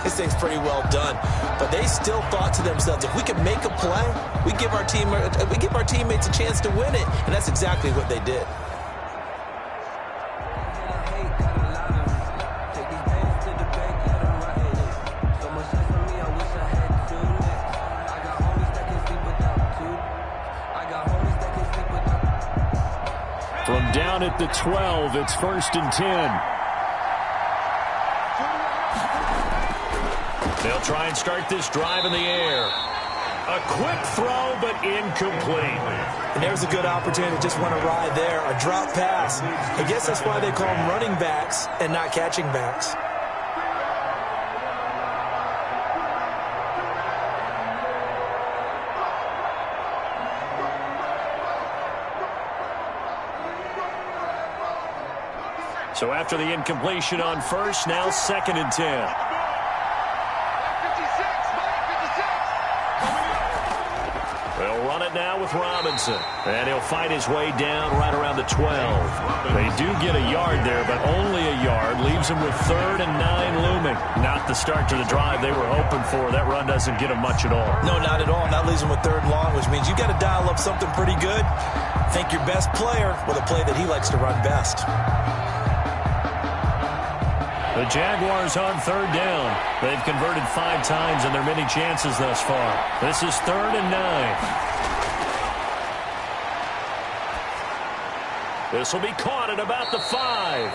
this thing's pretty well done. But they still thought to themselves, if we can make a play, we give our teammates a chance to win it. And that's exactly what they did. down at the 12. It's 1st and 10. They'll try and start this drive in the air. A quick throw, but incomplete. And there's a good opportunity to just run a ride there, a drop pass. I guess that's why they call them running backs and not catching backs. So after the incompletion on first, now 2nd and 10. They'll run it now with Robinson. And he'll fight his way down right around the 12. They do get a yard there, but only a yard. Leaves them with 3rd and 9 looming. Not the start to the drive they were hoping for. That run doesn't get them much at all. No, not at all. And that leaves them with 3rd and long, which means you got to dial up something pretty good. Think your best player with a play that he likes to run best. The Jaguars on 3rd down. They've converted 5 times in their many chances thus far. This is 3rd and 9. This will be caught at about the 5.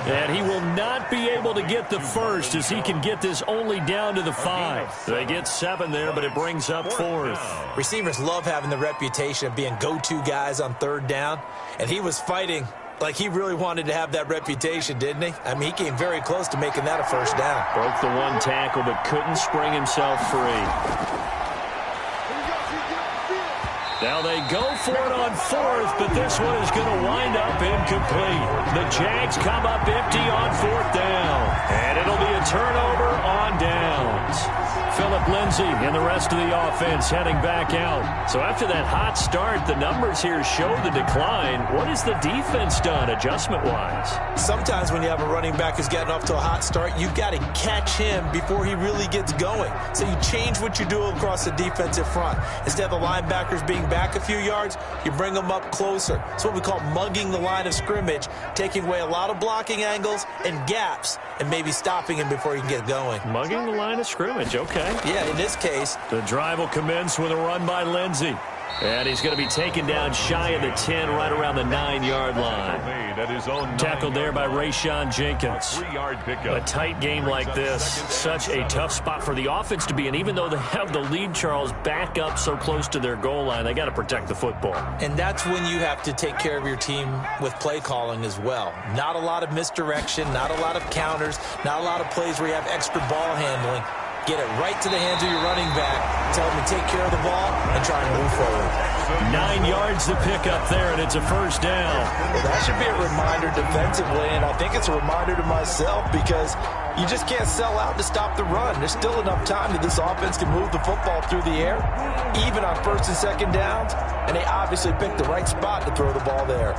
And he will not be able to get the first as he can get this only down to the 5. They get 7 there, but it brings up 4th. Receivers love having the reputation of being go-to guys on 3rd down. And he was fighting like he really wanted to have that reputation, didn't he? I mean, he came very close to making that a first down. Broke the 1 tackle, but couldn't spring himself free. Now they go for it on 4th, but this one is going to wind up incomplete. The Jags come up empty on 4th down. And it'll be a turnover on downs. Phillip Lindsay and the rest of the offense heading back out. So after that hot start, the numbers here show the decline. What has the defense done adjustment-wise? Sometimes when you have a running back who's getting off to a hot start, you've got to catch him before he really gets going. So you change what you do across the defensive front. Instead of the linebackers being back a few yards, you bring them up closer. It's what we call mugging the line of scrimmage, taking away a lot of blocking angles and gaps, and maybe stopping him before he can get going. Mugging the line of scrimmage, okay. Yeah, in this case. The drive will commence with a run by Lindsay. And he's going to be taken down shy of the 10, right around the 9-yard line. Tackled there by Rayshon Jenkins. A tight game like this, such a tough spot for the offense to be in. Even though they have the lead, Charles, back up so close to their goal line, they got to protect the football. And that's when you have to take care of your team with play calling as well. Not a lot of misdirection, not a lot of counters, not a lot of plays where you have extra ball handling. Get it right to the hands of your running back. Tell him to take care of the ball and try and move forward. 9 yards to pick up there, and it's a first down. Well, that should be a reminder defensively, and I think it's a reminder to myself because you just can't sell out to stop the run. There's still enough time that this offense can move the football through the air, even on 1st and 2nd downs, and they obviously picked the right spot to throw the ball there.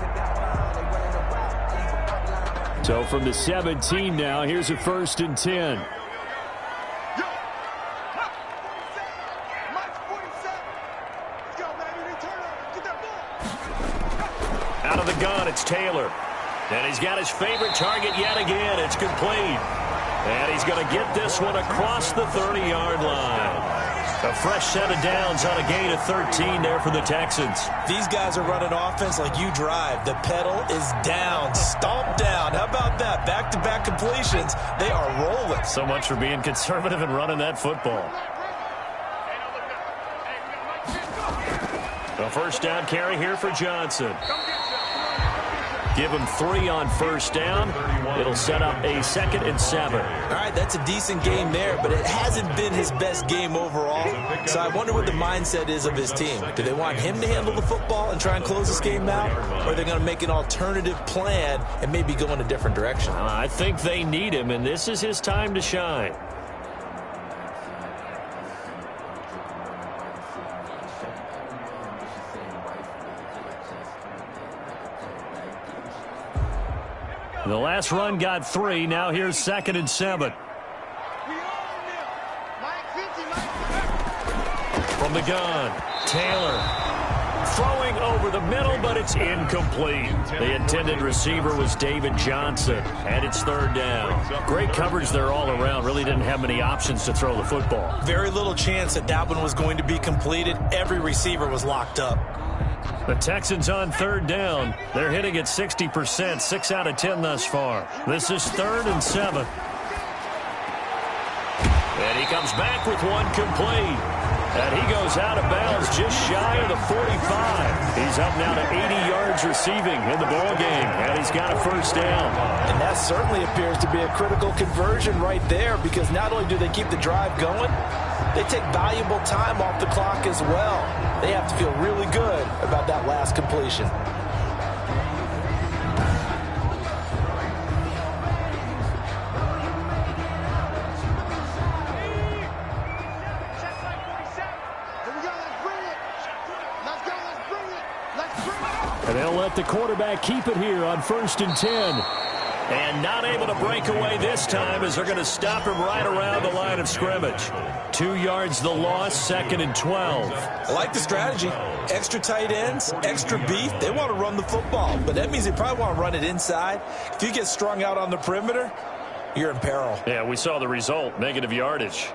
So from the 17 now, here's a 1st and 10. Out of the gun, it's Taylor. And he's got his favorite target yet again. It's complete. And he's going to get this one across the 30-yard line. A fresh set of downs on a gain of 13 there for the Texans. These guys are running offense like you drive. The pedal is down, stomp down. How about that? Back-to-back completions. They are rolling. So much for being conservative and running that football. A first down carry here for Johnson. Give him 3 on first down. It'll set up a 2nd and 7. All right, that's a decent game there, but it hasn't been his best game overall. So I wonder what the mindset is of his team. Do they want him to handle the football and try and close this game out? Or are they going to make an alternative plan and maybe go in a different direction? I think they need him, and this is his time to shine. The last run got 3. Now here's 2nd and 7. From the gun, Taylor throwing over the middle, but it's incomplete. The intended receiver was David Johnson, and it's 3rd down. Great coverage there all around. Really didn't have many options to throw the football. Very little chance that that one was going to be completed. Every receiver was locked up. The Texans on third down. They're hitting at 60%, 6 out of 10 thus far. This is 3rd and 7. And he comes back with one complete. And he goes out of bounds just shy of the 45. He's up now to 80 yards receiving in the ballgame, and he's got a first down. And that certainly appears to be a critical conversion right there, because not only do they keep the drive going, they take valuable time off the clock as well. They have to feel really good about that last completion. And they'll let the quarterback keep it here on 1st and 10. And not able to break away this time as they're going to stop him right around the line of scrimmage. 2 yards the loss, 2nd and 12. I like the strategy. Extra tight ends, extra beef. They want to run the football, but that means they probably want to run it inside. If you get strung out on the perimeter, you're in peril. Yeah, we saw the result, negative yardage.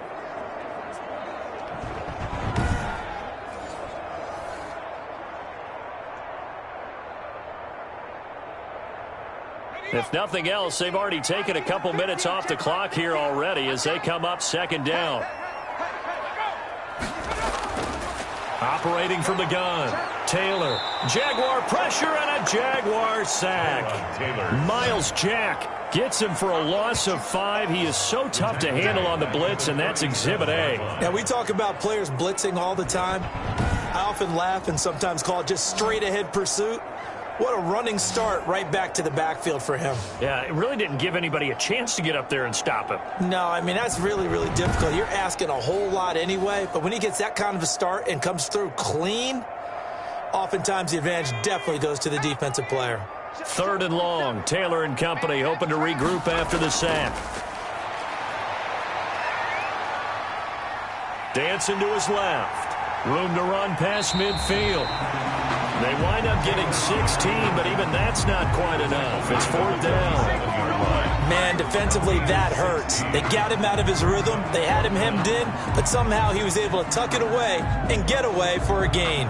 If nothing else, they've already taken a couple minutes off the clock here already as they come up 2nd down. Operating from the gun, Taylor. Jaguar pressure and a Jaguar sack. Miles Jack gets him for a loss of 5. He is so tough to handle on the blitz, and that's Exhibit A. Now, we talk about players blitzing all the time. I often laugh and sometimes call it just straight-ahead pursuit. What a running start right back to the backfield for him. Yeah, it really didn't give anybody a chance to get up there and stop him. No, I mean, that's really, really difficult. You're asking a whole lot anyway, but when he gets that kind of a start and comes through clean, oftentimes the advantage definitely goes to the defensive player. 3rd and long. Taylor and company hoping to regroup after the sack. Dancing to his left. Room to run past midfield. They wind up getting 16, but even that's not quite enough. It's 4th down. Man, defensively, that hurts. They got him out of his rhythm. They had him hemmed in, but somehow he was able to tuck it away and get away for a gain.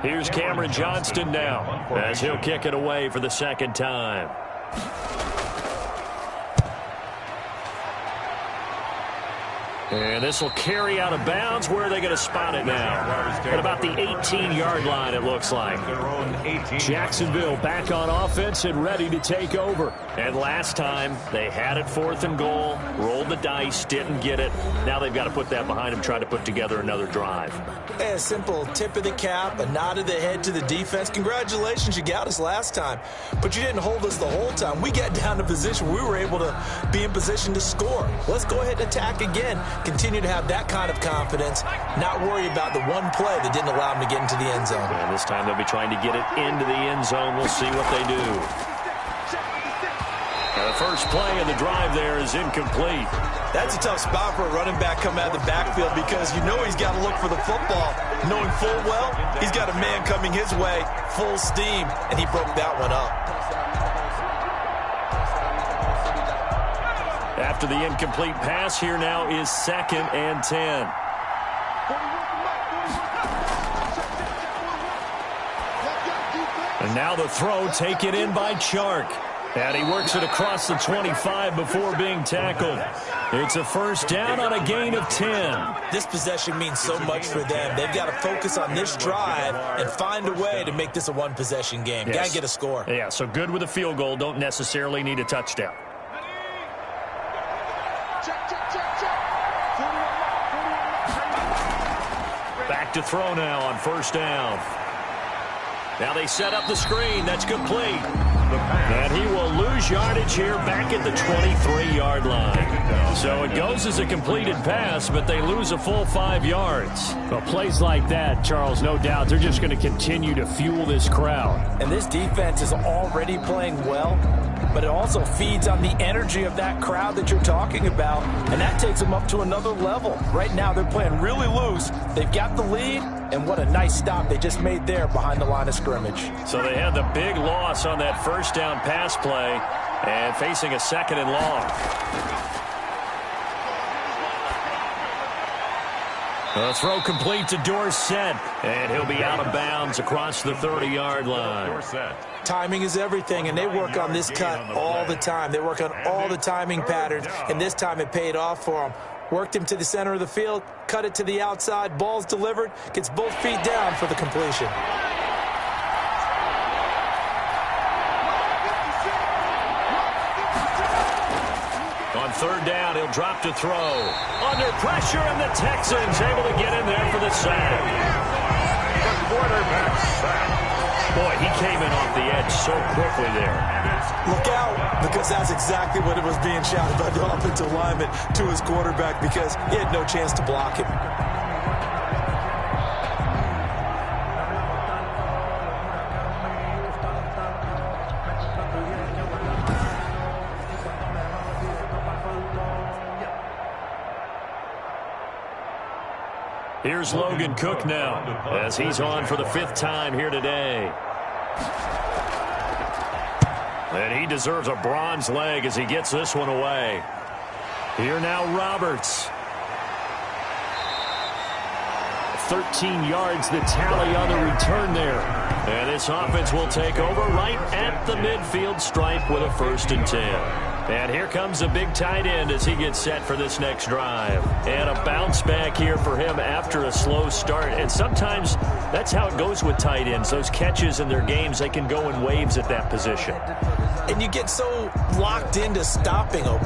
Here's Cameron Johnston now as he'll kick it away for the 2nd time. And this will carry out of bounds. Where are they going to spot it now? At about the 18-yard line, it looks like. Jacksonville back on offense and ready to take over. And last time, they had it 4th and goal, rolled the dice, didn't get it. Now they've got to put that behind them, try to put together another drive. A simple tip of the cap, a nod of the head to the defense. Congratulations, you got us last time. But you didn't hold us the whole time. We got down to position. We were able to be in position to score. Let's go ahead and attack again. Continue to have that kind of confidence, not worry about the one play that didn't allow them to get into the end zone. And this time they'll be trying to get it into the end zone. We'll see what they do. The first play of the drive there is incomplete. That's a tough spot for a running back coming out of the backfield because you know he's got to look for the football, knowing full well he's got a man coming his way, full steam, and he broke that one up. After the incomplete pass, here now is 2nd and 10. And now the throw taken in by Chark. And he works it across the 25 before being tackled. It's a first down on a gain of 10. This possession means so much for them. They've got to focus on this drive and find a way to make this a one-possession game. Yes. Got to get a score. Yeah, so good with a field goal. Don't necessarily need a touchdown. Back to throw now on 1st down. Now they set up the screen. That's complete. pass. And he will lose yardage here back at the 23-yard line. So it goes as a completed pass, but they lose a full 5 yards. Well, plays like that, Charles, no doubt, they're just going to continue to fuel this crowd. And this defense is already playing well, but it also feeds on the energy of that crowd that you're talking about, and that takes them up to another level. Right now, they're playing really loose. They've got the lead, and what a nice stop they just made there behind the line of scrimmage. So they had the big loss on that first down pass play and facing a 2nd and long. The throw complete to Dorsett, and he'll be out of bounds across the 30-yard line. Timing is everything, and they work on this cut all the time. They work on all the timing patterns, and this time it paid off for them. Worked him to the center of the field, cut it to the outside, ball's delivered, gets both feet down for the completion. On 3rd down, he'll drop to throw. Under pressure, and the Texans able to get in there for the sack. The quarterback sack. Boy, he came in off the edge so quickly there. Look out, because that's exactly what it was being shouted by the offensive lineman to his quarterback, because he had no chance to block him. Here's Logan Cook now, as he's on for the 5th time here today. And he deserves a bronze leg as he gets this one away. Here now, Roberts. 13 yards the tally on the return there. And this offense will take over right at the midfield stripe with a 1st and 10. And here comes the big tight end as he gets set for this next drive. And a bounce back here for him after a slow start. And sometimes that's how it goes with tight ends. Those catches in their games, they can go in waves at that position. And you get so locked into stopping them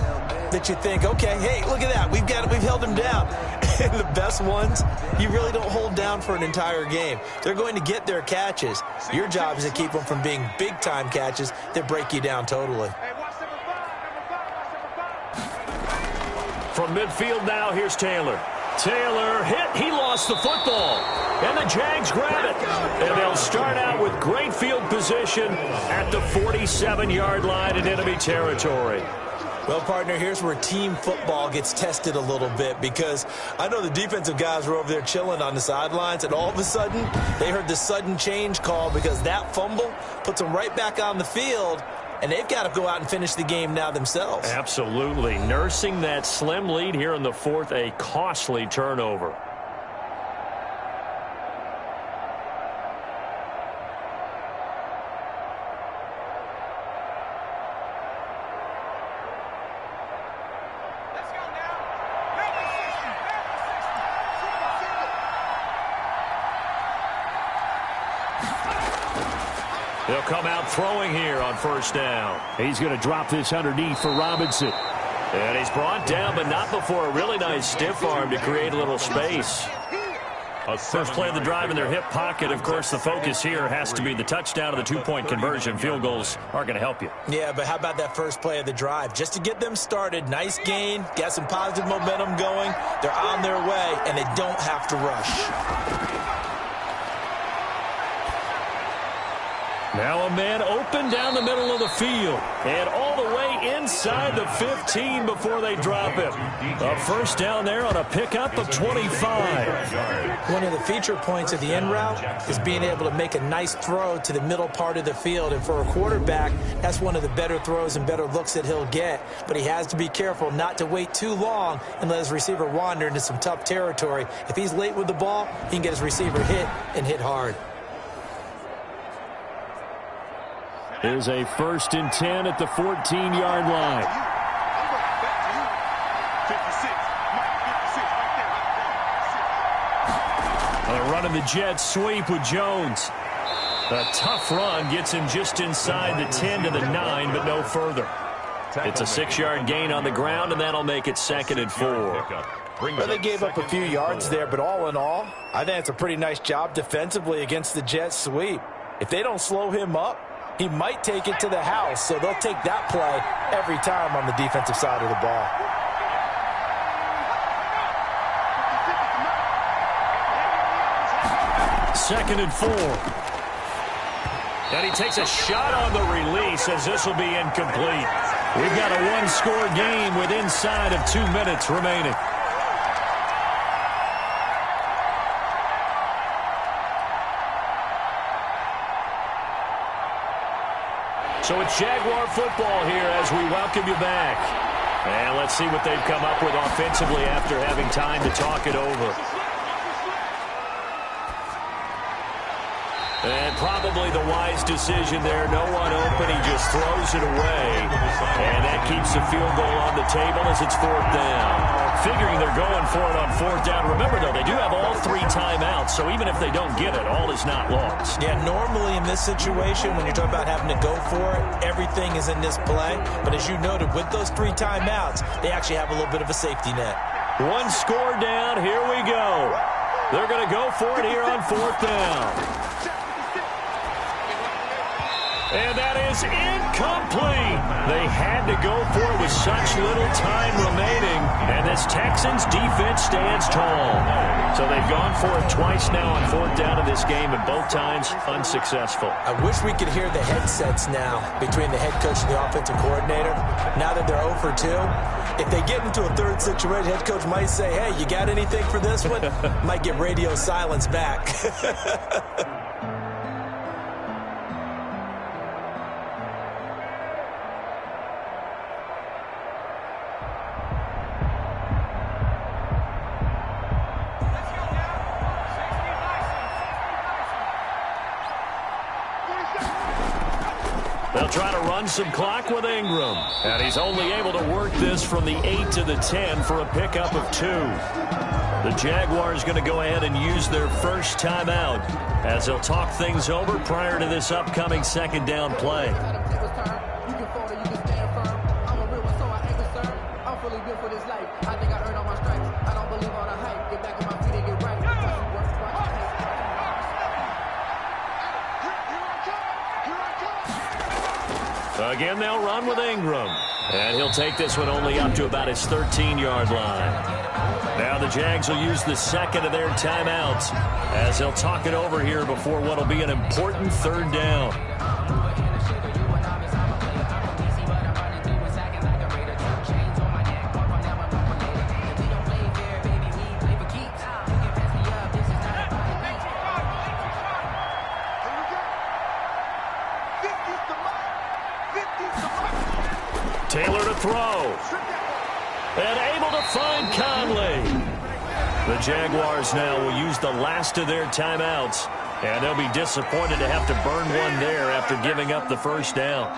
that you think, okay, hey, look at that. We've held him down. And the best ones, you really don't hold down for an entire game. They're going to get their catches. Your job is to keep them from being big-time catches that break you down totally. From midfield now, here's Taylor. Taylor hit. He lost the football. And the Jags grab it. And they'll start out with great field position at the 47-yard line in enemy territory. Well, partner, here's where team football gets tested a little bit, because I know the defensive guys were over there chilling on the sidelines, and all of a sudden they heard the sudden change call because that fumble puts them right back on the field, and they've got to go out and finish the game now themselves. Absolutely. Nursing that slim lead here in the 4th, a costly turnover. They'll come out throwing here on 1st down. He's going to drop this underneath for Robinson. And he's brought down, but not before a really nice stiff arm to create a little space. First play of the drive in their hip pocket. Of course, the focus here has to be the touchdown of the 2-point conversion. Field goals aren't going to help you. Yeah, but how about that first play of the drive? Just to get them started, nice gain, got some positive momentum going. They're on their way, and they don't have to rush. Now a man open down the middle of the field and all the way inside the 15 before they drop him. A 1st down there on a pickup of 25. One of the feature points of the end route is being able to make a nice throw to the middle part of the field. And for a quarterback, that's one of the better throws and better looks that he'll get. But he has to be careful not to wait too long and let his receiver wander into some tough territory. If he's late with the ball, he can get his receiver hit and hit hard. Here's a 1st and 10 at the 14-yard line. They're running the jet sweep with Jones. A tough run gets him just inside the 10 to the 9, but no further. It's a 6-yard gain on the ground, and that'll make it 2nd and 4. Well, they gave up a few yards there, but all in all, I think it's a pretty nice job defensively against the jet sweep. If they don't slow him up, he might take it to the house. So they'll take that play every time on the defensive side of the ball. Second and 4. And he takes a shot on the release as this will be incomplete. We've got a one-score game with inside of 2 minutes remaining. So it's Jaguar football here as we welcome you back. And let's see what they've come up with offensively after having time to talk it over. And probably the wise decision there. No one open. He just throws it away. And that keeps the field goal on the table as it's 4th down. Figuring they're going for it on 4th down. Remember, though, they do have all 3 timeouts, so even if they don't get it, all is not lost. Yeah, normally in this situation, when you're talking about having to go for it, everything is in this play. But as you noted, with those 3 timeouts, they actually have a little bit of a safety net. One score down. Here we go. They're going to go for it here on 4th down. And that is incomplete. They had to go for it with such little time remaining. And this Texans defense stands tall. So they've gone for it twice now on 4th down in this game, and both times unsuccessful. I wish we could hear the headsets now between the head coach and the offensive coordinator. Now that they're 0 for 2, if they get into a 3rd situation, head coach might say, hey, you got anything for this one? Might get radio silence back. They'll try to run some clock with Ingram. And he's only able to work this from the 8 to the 10 for a pickup of 2. The Jaguars going to go ahead and use their first timeout as they'll talk things over prior to this upcoming 2nd down play. Again, they'll run with Ingram. And he'll take this one only up to about his 13-yard line. Now the Jags will use the second of their timeouts as they'll talk it over here before what will be an important 3rd down. Taylor to throw. And able to find Conley. The Jaguars now will use the last of their timeouts. And they'll be disappointed to have to burn one there after giving up the first down.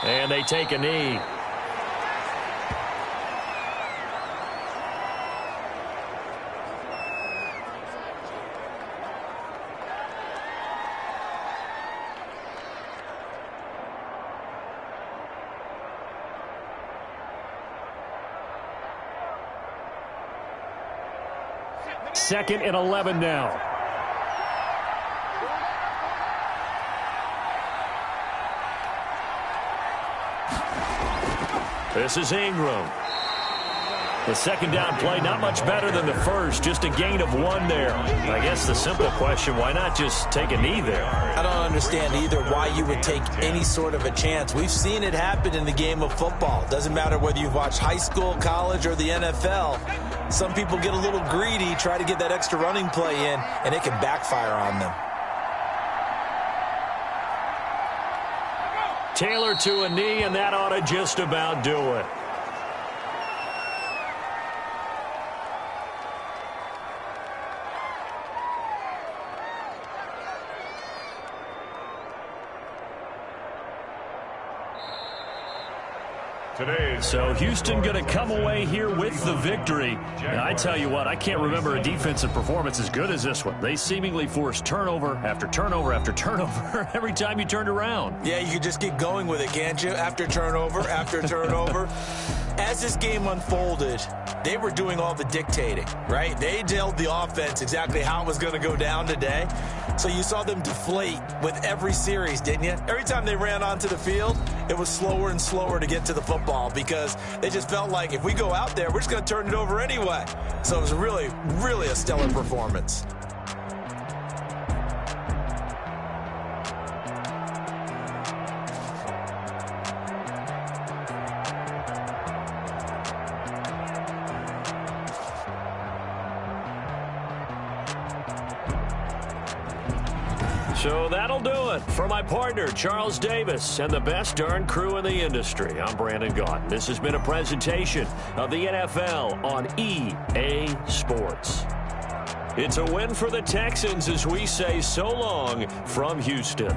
And they take a knee. Second and 11 now. This is Ingram. The 2nd down play, not much better than the first, just a gain of 1 there. I guess the simple question, why not just take a knee there? I don't understand either why you would take any sort of a chance. We've seen it happen in the game of football. Doesn't matter whether you've watched high school, college, or the NFL. Some people get a little greedy, try to get that extra running play in, and it can backfire on them. Taylor to a knee, and that ought to just about do it. So Houston going to come away here with the victory. And I tell you what, I can't remember a defensive performance as good as this one. They seemingly forced turnover after turnover after turnover every time you turned around. Yeah, you could just keep going with it, can't you? After turnover, after turnover. As this game unfolded, they were doing all the dictating, right? They told the offense exactly how it was going to go down today. So you saw them deflate with every series, didn't you? Every time they ran onto the field, it was slower and slower to get to the football because they just felt like if we go out there, we're just going to turn it over anyway. So it was really, really a stellar performance. So that'll do it. For my partner, Charles Davis, and the best darn crew in the industry, I'm Brandon Gaudin. This has been a presentation of the NFL on EA Sports. It's a win for the Texans as we say so long from Houston.